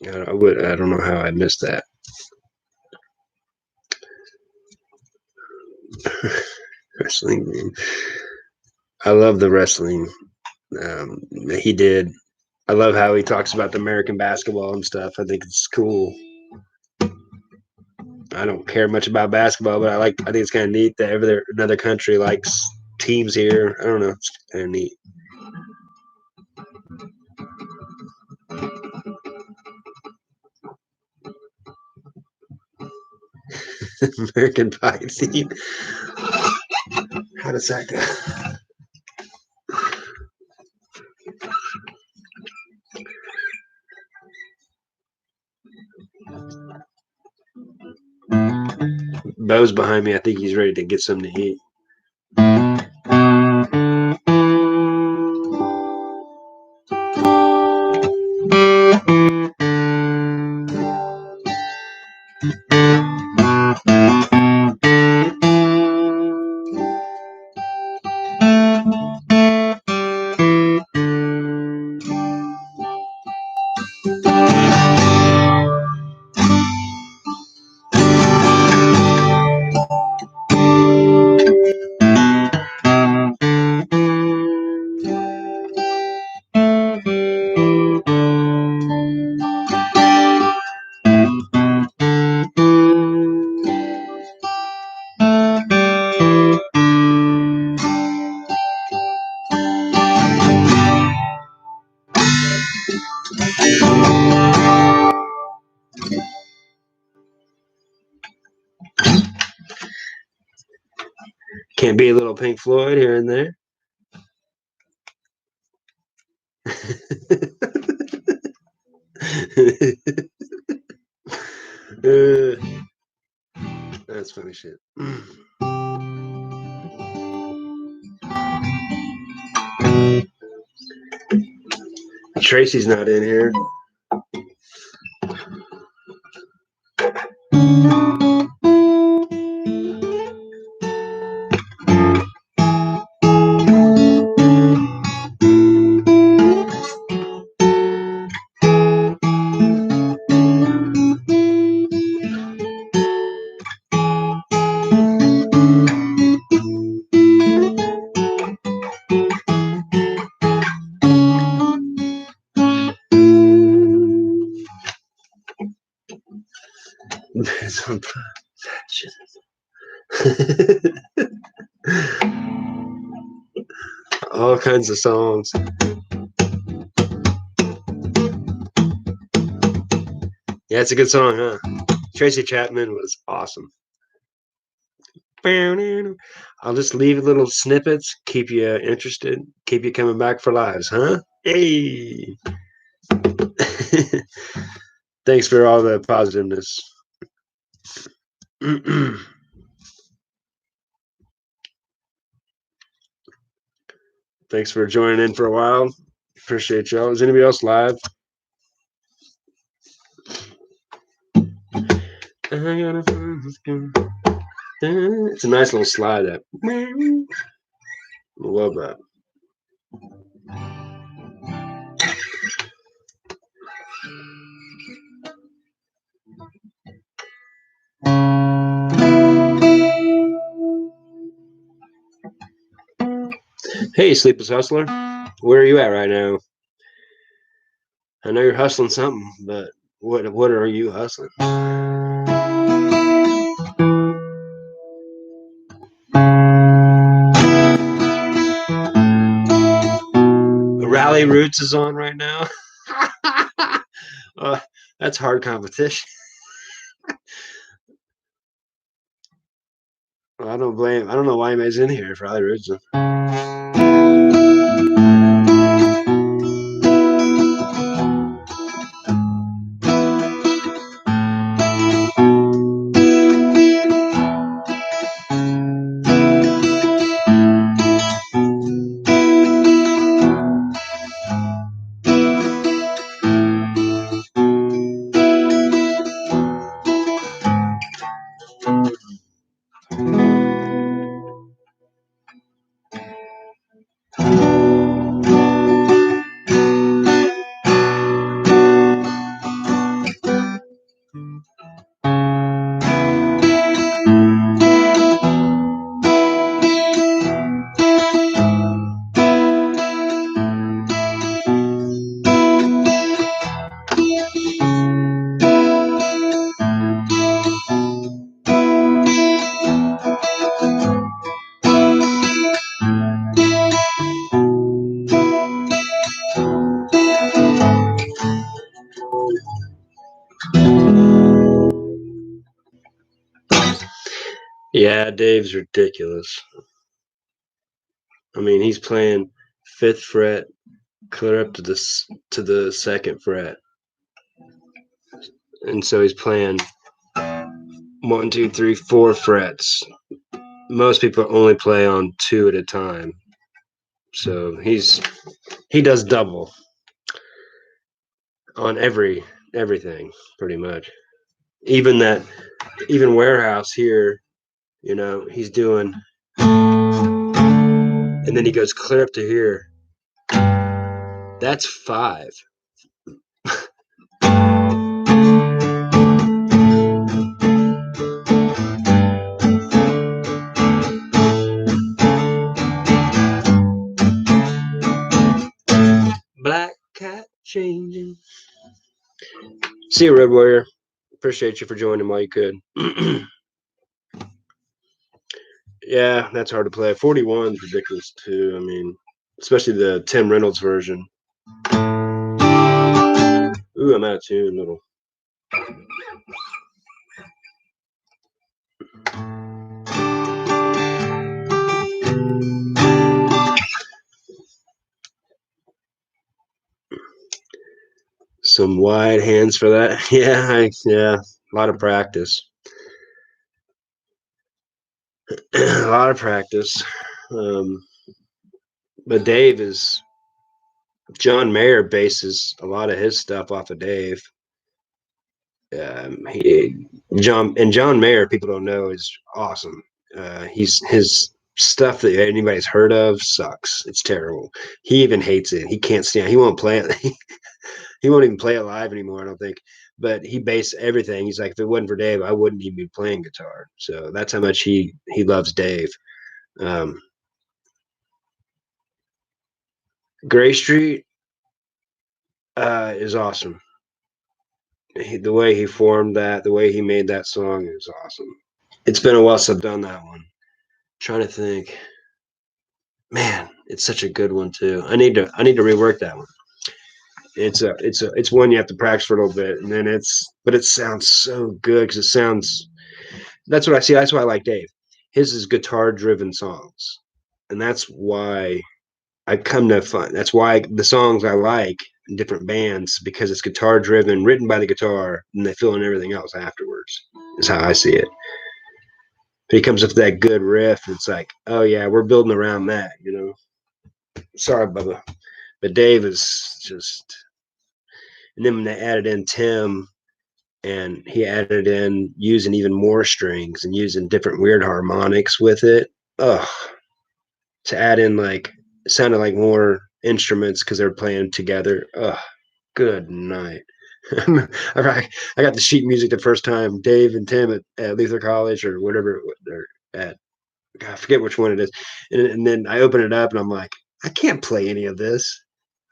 I don't know how I missed that. Wrestling. I love the wrestling. He did. I love how he talks about the American basketball and stuff. I think it's cool. I don't care much about basketball, but I think it's kind of neat that another country likes teams here. I don't know. It's kind of neat. American Pie team. How does that go? Bo's behind me. I think he's ready to get something to eat. Can't be a little Pink Floyd here and there. That's funny shit. Tracy's not in here. All kinds of songs. Yeah, it's a good song, huh? Tracy Chapman was awesome. I'll just leave little snippets, keep you interested, keep you coming back for lives, huh? Hey! Thanks for all the positiveness. Thanks for joining in for a while. Appreciate y'all. Is anybody else live? It's a nice little slide up. Love that. Hey, Sleepless Hustler. Where are you at right now? I know you're hustling something, but what are you hustling? Rally Roots is on right now. That's hard competition. I don't know why anybody's in here if Rally Roots. Yeah, Dave's ridiculous. I mean, he's playing 5th fret, clear up to the 2nd fret, and so he's playing 1, 2, 3, 4 frets. Most people only play on 2 at a time, so he does double on everything pretty much. Even Warehouse here, he's doing, and then he goes clear up to here. That's 5. Black cat changing. See you, Red Warrior. Appreciate you for joining while you could. Yeah, that's hard to play. 41 is ridiculous too. I mean, especially the Tim Reynolds version. Ooh, I'm out of tune, little. Some wide hands for that. Yeah, a lot of practice. A lot of practice. But Dave is John Mayer bases a lot of his stuff off of Dave. He John Mayer, people don't know, is awesome. He's his stuff that anybody's heard of sucks. It's terrible. He even hates it. He can't stand. He won't play it. He won't even play it live anymore. I don't think. But he based everything. He's like, if it wasn't for Dave, I wouldn't even be playing guitar. So that's how much he loves Dave. Um, Gray Street is awesome. The way he formed that, the way he made that song is awesome. It's been a while since I've done that one. Trying to think. Man, it's such a good one too. I need to rework that one. It's one you have to practice for a little bit, and then but it sounds so good because it sounds. That's what I see. That's why I like Dave. His is guitar driven songs, and that's why I come to find. That's why the songs I like in different bands, because it's guitar driven, written by the guitar, and they fill in everything else afterwards. Is how I see it. He comes up with that good riff. It's like, oh yeah, we're building around that. Sorry, Bubba, but Dave is just. And then when they added in Tim, and he added in using even more strings and using different weird harmonics with it. Ugh, to add in like it sounded like more instruments because they're playing together. Ugh, good night. I got the sheet music the first time. Dave and Tim at Luther College or whatever they're at. I forget which one it is. And then I open it up and I'm like, I can't play any of this.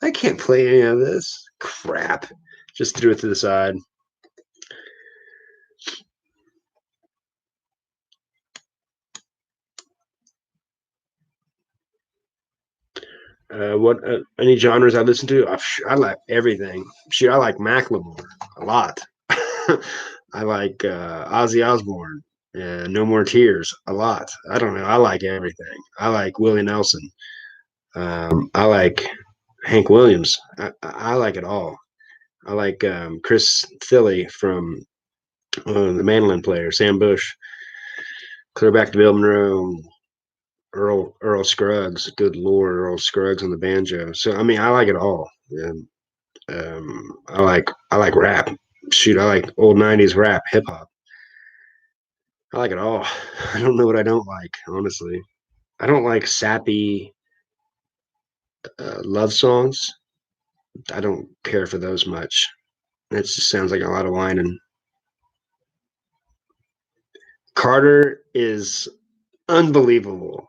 I can't play any of this. Crap. Just threw it to the side. What any genres I listen to? I like everything. Shoot, I like Macklemore a lot. I like Ozzy Osbourne and No More Tears a lot. I don't know. I like everything. I like Willie Nelson. I like Hank Williams. I like it all. I like Chris Thile from the mandolin player, Sam Bush. Clear back to Bill Monroe. Earl Scruggs, good lord, Earl Scruggs on the banjo. So I mean, I like it all. And, I like rap. Shoot, I like old '90s rap, hip hop. I like it all. I don't know what I don't like, honestly. I don't like sappy love songs. I don't care for those much. It just sounds like a lot of whining. Carter is unbelievable.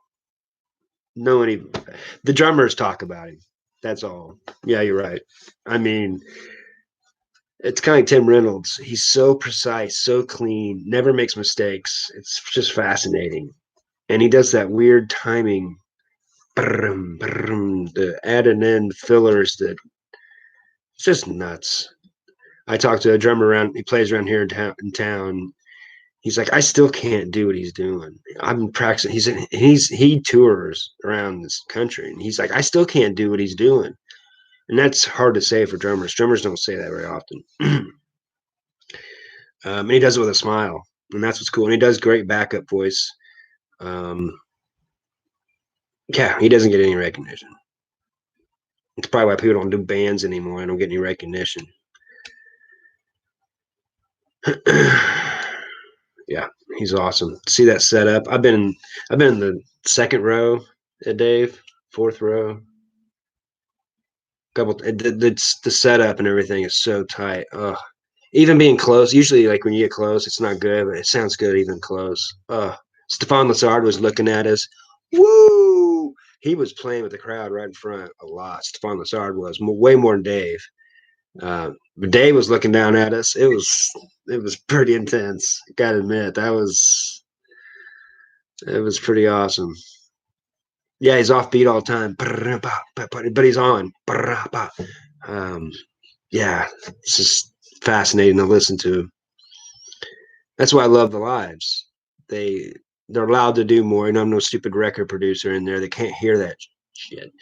No one even the drummers talk about him. That's all. Yeah, you're right. I mean, it's kind of like Tim Reynolds. He's so precise, so clean, never makes mistakes. It's just fascinating. And he does that weird timing, the added in fillers that it's just nuts. I talked to a drummer around, he plays around here in town. He's like, I still can't do what he's doing. I'm practicing. He tours around this country, and he's like, I still can't do what he's doing. And that's hard to say for drummers. Drummers don't say that very often. And he does it with a smile, and that's what's cool. And he does great backup voice. Um, yeah, he doesn't get any recognition. It's probably why people don't do bands anymore. I don't get any recognition. Yeah, he's awesome. See that setup? I've been in the second row at Dave, fourth row. Couple. The setup and everything is so tight. Even being close. Usually, like when you get close, it's not good, but it sounds good even close. Stefan Lassard was looking at us. Woo! He was playing with the crowd right in front a lot. Stefan Lassard was way more than Dave. But Dave was looking down at us. It was pretty intense. Gotta admit it was pretty awesome. Yeah, he's offbeat all the time, but he's on. Um, yeah, it's just fascinating to listen to. That's why I love the lives. They're allowed to do more, and I'm no stupid record producer in there. They can't hear that shit.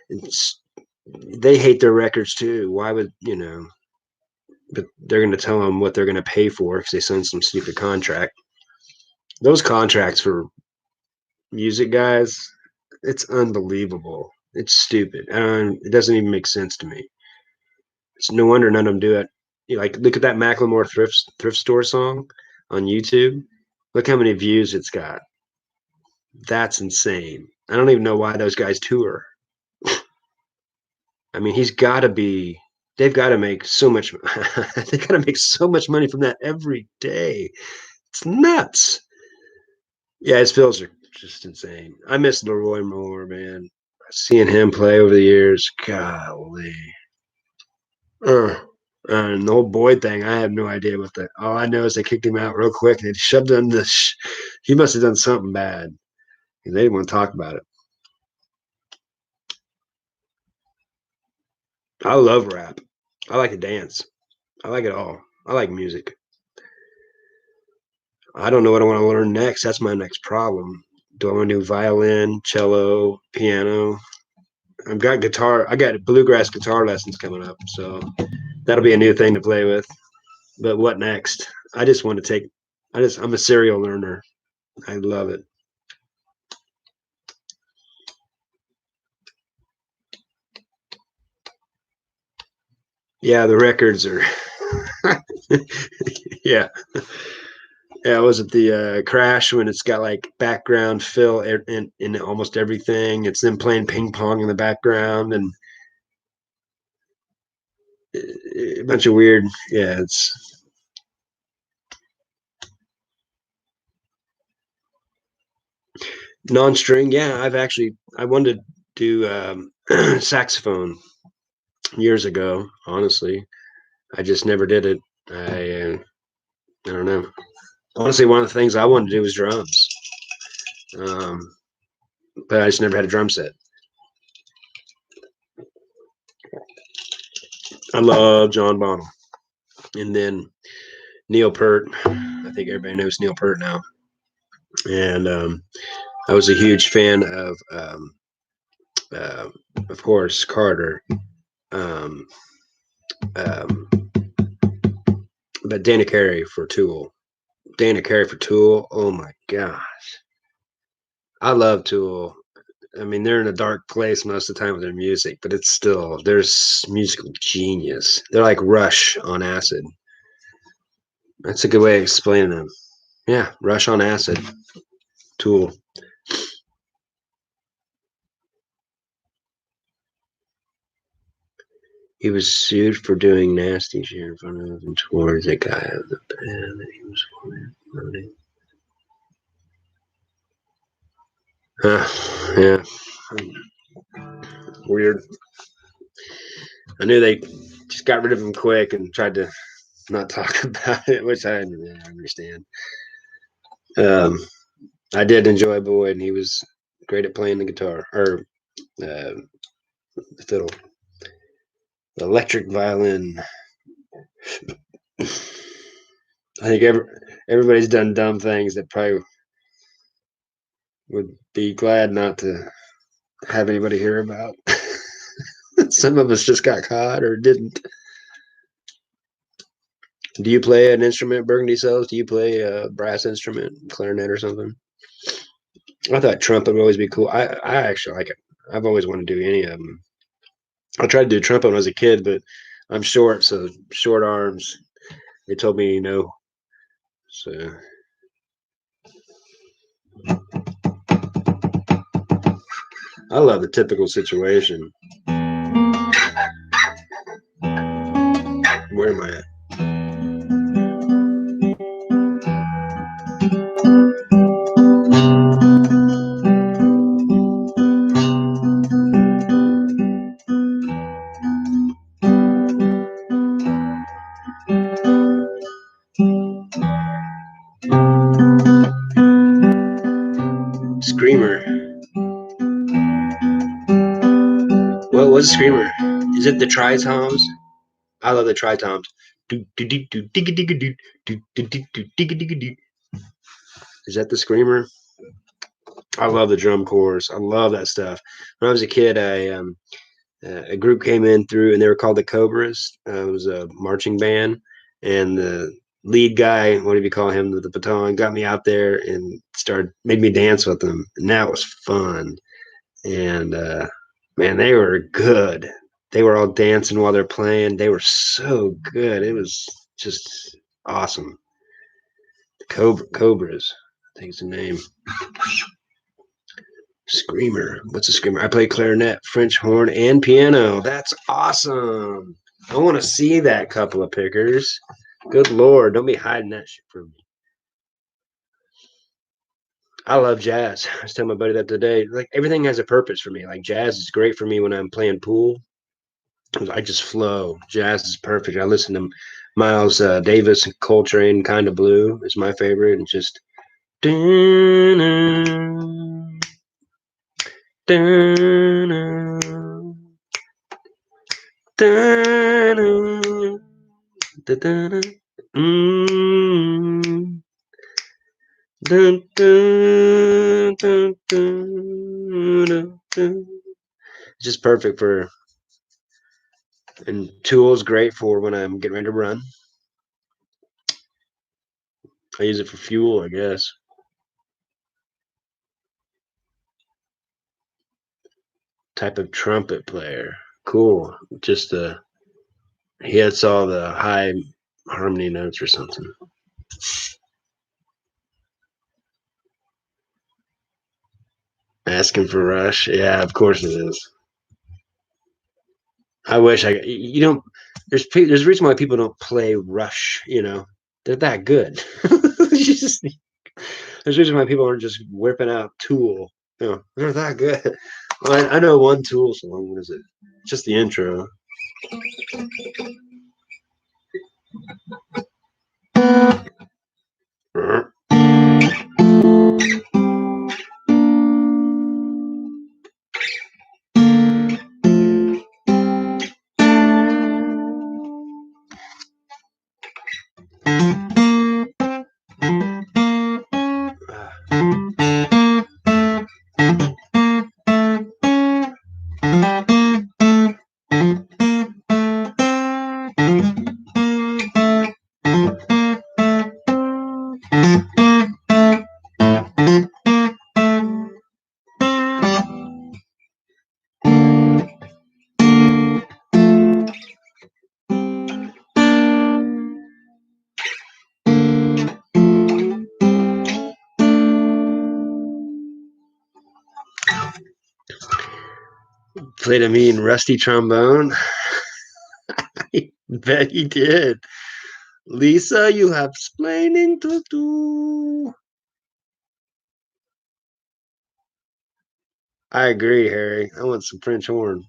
It's, they hate their records too. Why would But they're going to tell them what they're going to pay for because they signed some stupid contract. Those contracts for music guys, it's unbelievable. It's stupid. It doesn't even make sense to me. It's no wonder none of them do it. Like, look at that Macklemore thrift store song on YouTube. Look how many views it's got. That's insane. I don't even know why those guys tour. I mean, he's got to be. They've got to make so much. They got to make so much money from that every day. It's nuts. Yeah, his fills are just insane. I miss Leroy Moore, man. Seeing him play over the years, golly. Uh, and the whole Boyd thing, I have no idea what the. All I know is they kicked him out real quick. They shoved him the. He must have done something bad. They didn't want to talk about it. I love rap. I like to dance. I like it all. I like music. I don't know what I want to learn next. That's my next problem. Do I want to do violin, cello, piano? I've got guitar. I got bluegrass guitar lessons coming up, so that'll be a new thing to play with. But what next? I just want to take. I'm a serial learner. I love it. Yeah, the records are. Yeah. Yeah, was it the Crash when it's got like background fill in almost everything? It's them playing ping pong in the background and a bunch of weird. Yeah, it's non-string. Yeah, I wanted to do saxophone years ago. Honestly, I just never did it. I don't know. Honestly, one of the things I wanted to do was drums, um, but I just never had a drum set. I love John Bonham, and then Neil Peart. I think everybody knows Neil Peart now, and I was a huge fan uh, of course, Carter. Um, um, but Dana Carey for Tool. Dana Carey for Tool. Oh my gosh, I love Tool. I mean, they're in a dark place most of the time with their music, but it's still there's musical genius. They're like Rush on acid. That's a good way of explaining them. Yeah, Rush on acid. Tool. He was sued for doing nasty shit in front of and towards a guy of the band that he was running. Yeah, weird. I knew they just got rid of him quick and tried to not talk about it, which I understand. Um, I did enjoy Boyd, and he was great at playing the guitar or the fiddle, the electric violin. I think everybody's done dumb things that probably would be glad not to have anybody hear about. Some of us just got caught or didn't. Do you play an instrument, Burgundy sells? Do you play a brass instrument, clarinet or something? I thought trumpet would always be cool. I actually like it. I've always wanted to do any of them. I tried to do trumpet when I was a kid, but I'm short, so short arms. They told me no. So I love the typical situation. Where am I at? Screamer. What was Screamer? Is it the tritoms? I love the tritoms. Is that the Screamer? I love the drum chorus. I love that stuff. When I was a kid, a group came in through, and they were called the Cobras. It was a marching band, and the lead guy, what do you call him, the baton, got me out there and made me dance with them, and that was fun. And Man, they were good. They were all dancing while they're playing. They were so good. It was just awesome. Cobras, I think it's the name. Screamer. What's a screamer? I play clarinet, French horn, and piano. That's awesome. I want to see that couple of pickers. Good Lord. Don't be hiding that shit from me. I love jazz. I was telling my buddy that today. Like everything has a purpose for me. Like jazz is great for me when I'm playing pool. I just flow. Jazz is perfect. I listen to Miles Davis and Coltrane. Kind of Blue is my favorite, and just dun, dun, dun, dun, mm, dun, dun, dun, dun, dun. It's just perfect for, and Tool's great for when I'm getting ready to run. I use it for fuel, I guess. Type of trumpet player. Cool. Just he hits all the high harmony notes or something. Asking for Rush. Yeah, of course it is. I wish you don't. There's a reason why people don't play Rush. They're that good. Just, there's a reason why people aren't just whipping out Tool. They're that good. Well, I know one Tool song. What is it? Just the intro. Played a mean rusty trombone. I bet he did. Lisa, you have splaining to do. I agree, Harry. I want some French horn.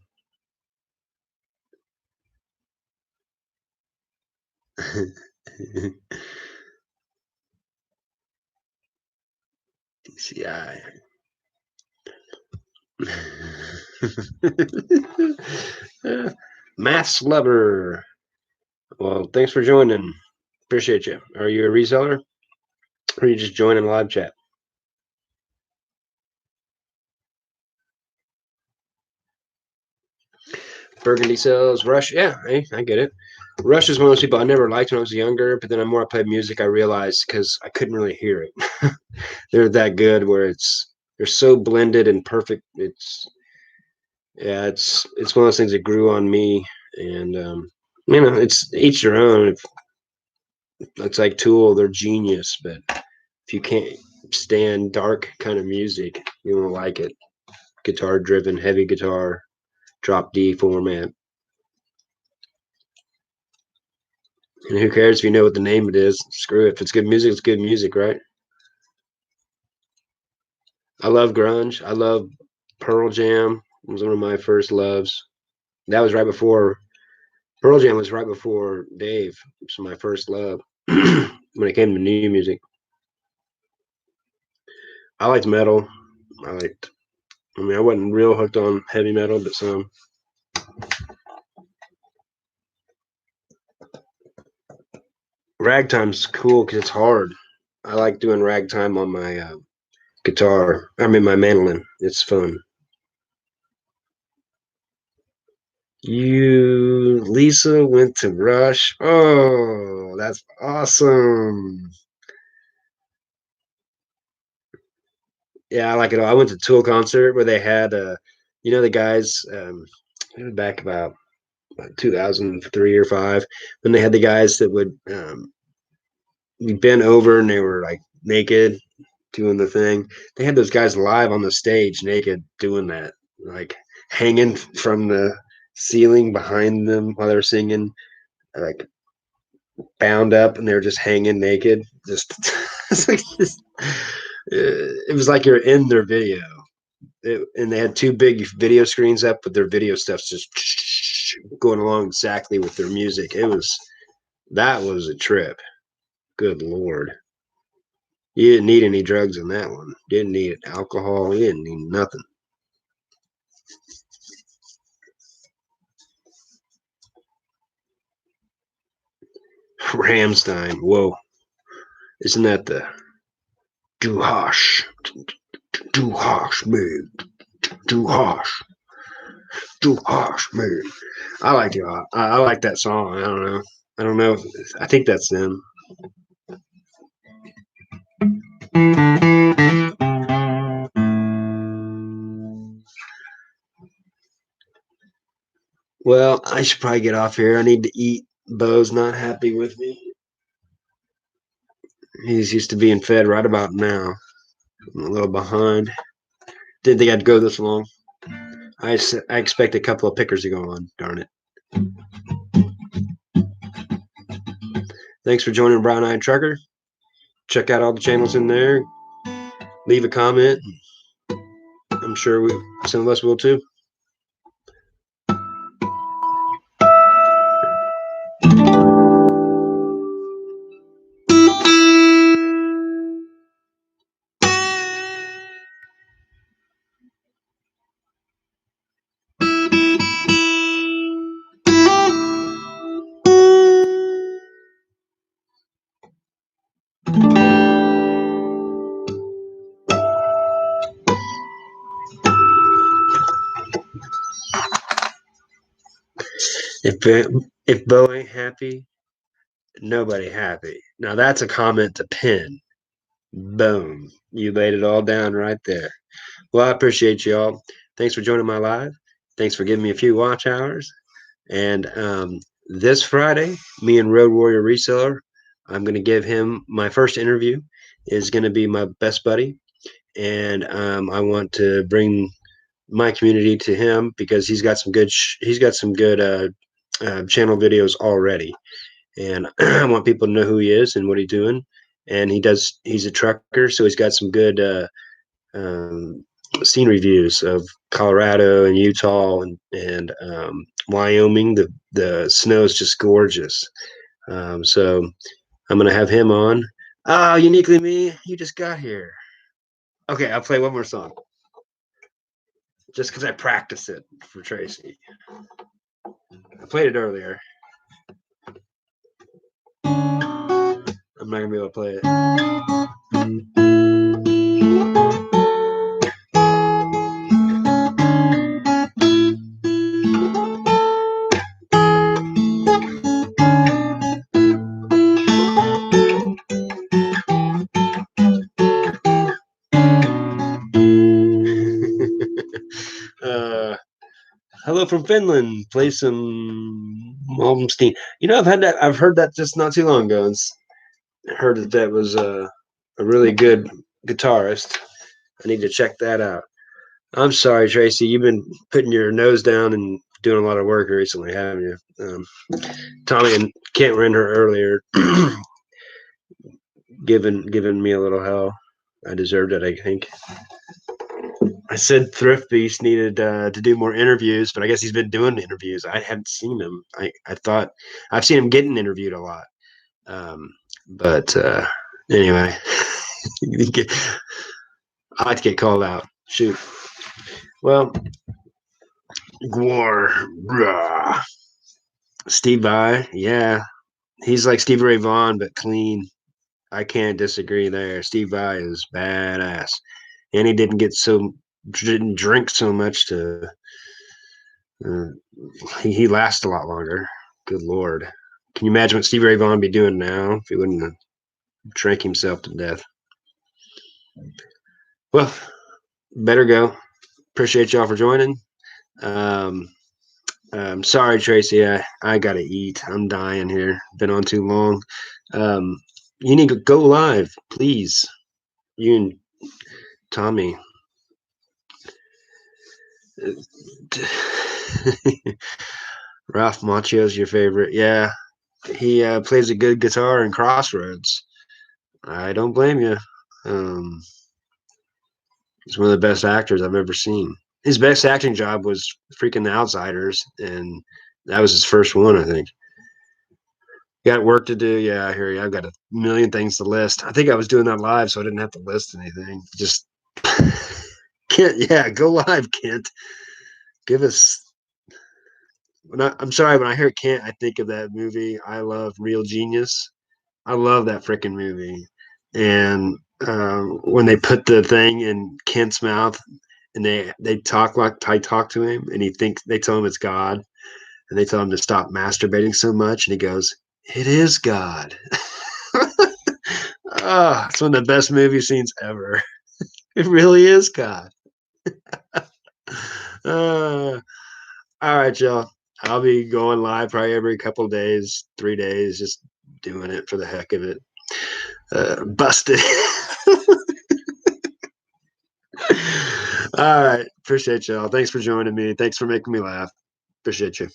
DCI. Maths lover. Well, thanks for joining. Appreciate you. Are you a reseller? Or are you just joining live chat? Burgundy sells. Rush. Yeah, hey, I get it. Rush is one of those people I never liked when I was younger, but then the more I played music, I realized because I couldn't really hear it. They're that good where they're so blended and perfect. It's one of those things that grew on me, and it's each their own. It's like Tool, they're genius, but if you can't stand dark kind of music, you won't like it. Guitar driven, heavy guitar, drop D format. And who cares if you know what the name it is? Screw it. If it's good music, it's good music, right? I love grunge. I love Pearl Jam. It was one of my first loves. That was right before Pearl Jam was right before Dave. It was my first love when it came to new music. I liked metal. I wasn't real hooked on heavy metal, but some. Ragtime's cool because it's hard. I like doing ragtime on my guitar. My mandolin. It's fun. Lisa went to Rush. Oh, that's awesome. Yeah, I like it all. I went to Tool concert where they had You know the guys back about 2003 or five when they had the guys that would be bent over and they were like naked doing the thing. They had those guys live on the stage naked doing that, like hanging from the ceiling behind them while they're singing, like bound up, and they were just hanging naked. Just it's like it was like you're in their video. And they had two big video screens up with their video stuff just going along exactly with their music. That was a trip. Good Lord. You didn't need any drugs in that one. You didn't need alcohol. You didn't need nothing. Ramstein. Whoa. Isn't that the Du Hosh? Du Hosh, man. Du Hosh. Du Hosh, man. I like it. I like that song. I don't know. I don't know. I think that's them. Well, I should probably get off here. I need to eat. Bo's not happy with me. He's used to being fed right about now. I'm a little behind. Didn't think I'd go this long. I expect a couple of pickers to go on. Darn it. Thanks for joining Brown Eyed Trucker. Check out all the channels in there. Leave a comment. I'm sure some of us will too. If Bo ain't happy, nobody happy. Now that's a comment to pin. Boom. You laid it all down right there. Well, I appreciate y'all. Thanks for joining my live. Thanks for giving me a few watch hours. And this Friday, me and Road Warrior Reseller, I'm going to give him my first interview. Is going to be my best buddy, and I want to bring my community to him because he's got some good channel videos already, and I want people to know who he is and what he's doing. And he's a trucker, so he's got some good scene reviews of Colorado and Utah and Wyoming. The snow is just gorgeous. So I'm gonna have him on. Oh, uniquely me, you just got here. Okay, I'll play one more song just because I practiced it for Tracy. I played it earlier. I'm not gonna be able to play it. Hello from Finland. Play some Malmsteen. You know, I've heard that just not too long ago, and heard that was a really good guitarist. I need to check that out. I'm sorry, Tracy. You've been putting your nose down and doing a lot of work recently, haven't you? Tommy and Kent were in here earlier, giving me a little hell. I deserved it, I think. I said Thrift Beast needed to do more interviews, but I guess he's been doing interviews. I haven't seen him. I thought I've seen him getting interviewed a lot. But anyway, I like to get called out. Shoot. Well, Gwar, brah. Steve Vai, yeah, he's like Stevie Ray Vaughan, but clean. I can't disagree there. Steve Vai is badass, and didn't drink so much to. Uh, he lasts a lot longer. Good Lord, can you imagine what Stevie Ray Vaughan be doing now if he wouldn't have drank himself to death? Well, better go. Appreciate y'all for joining. Um, sorry, Tracy. I gotta eat. I'm dying here. Been on too long. Um, you need to go live, please. You and Tommy. Ralph Macchio's your favorite. Yeah, he plays a good guitar in Crossroads. I don't blame you. Um, he's one of the best actors I've ever seen. His best acting job was freaking The Outsiders, and that was his first one, I think. Got work to do. Yeah, I hear you. I've got a million things to list. I think I was doing that live, so I didn't have to list anything. Just Kent, yeah, go live, Kent. Give us. I'm sorry, when I hear Kent, I think of that movie. I love Real Genius. I love that freaking movie. And when they put the thing in Kent's mouth, and they talk like I talk to him, and he thinks they tell him it's God, and they tell him to stop masturbating so much, and he goes, "It is God." Oh, it's one of the best movie scenes ever. It really is God. Uh, all right, y'all. I'll be going live probably every couple of days, 3 days, just doing it for the heck of it. Busted. All right. Appreciate y'all. Thanks for joining me. Thanks for making me laugh. Appreciate you.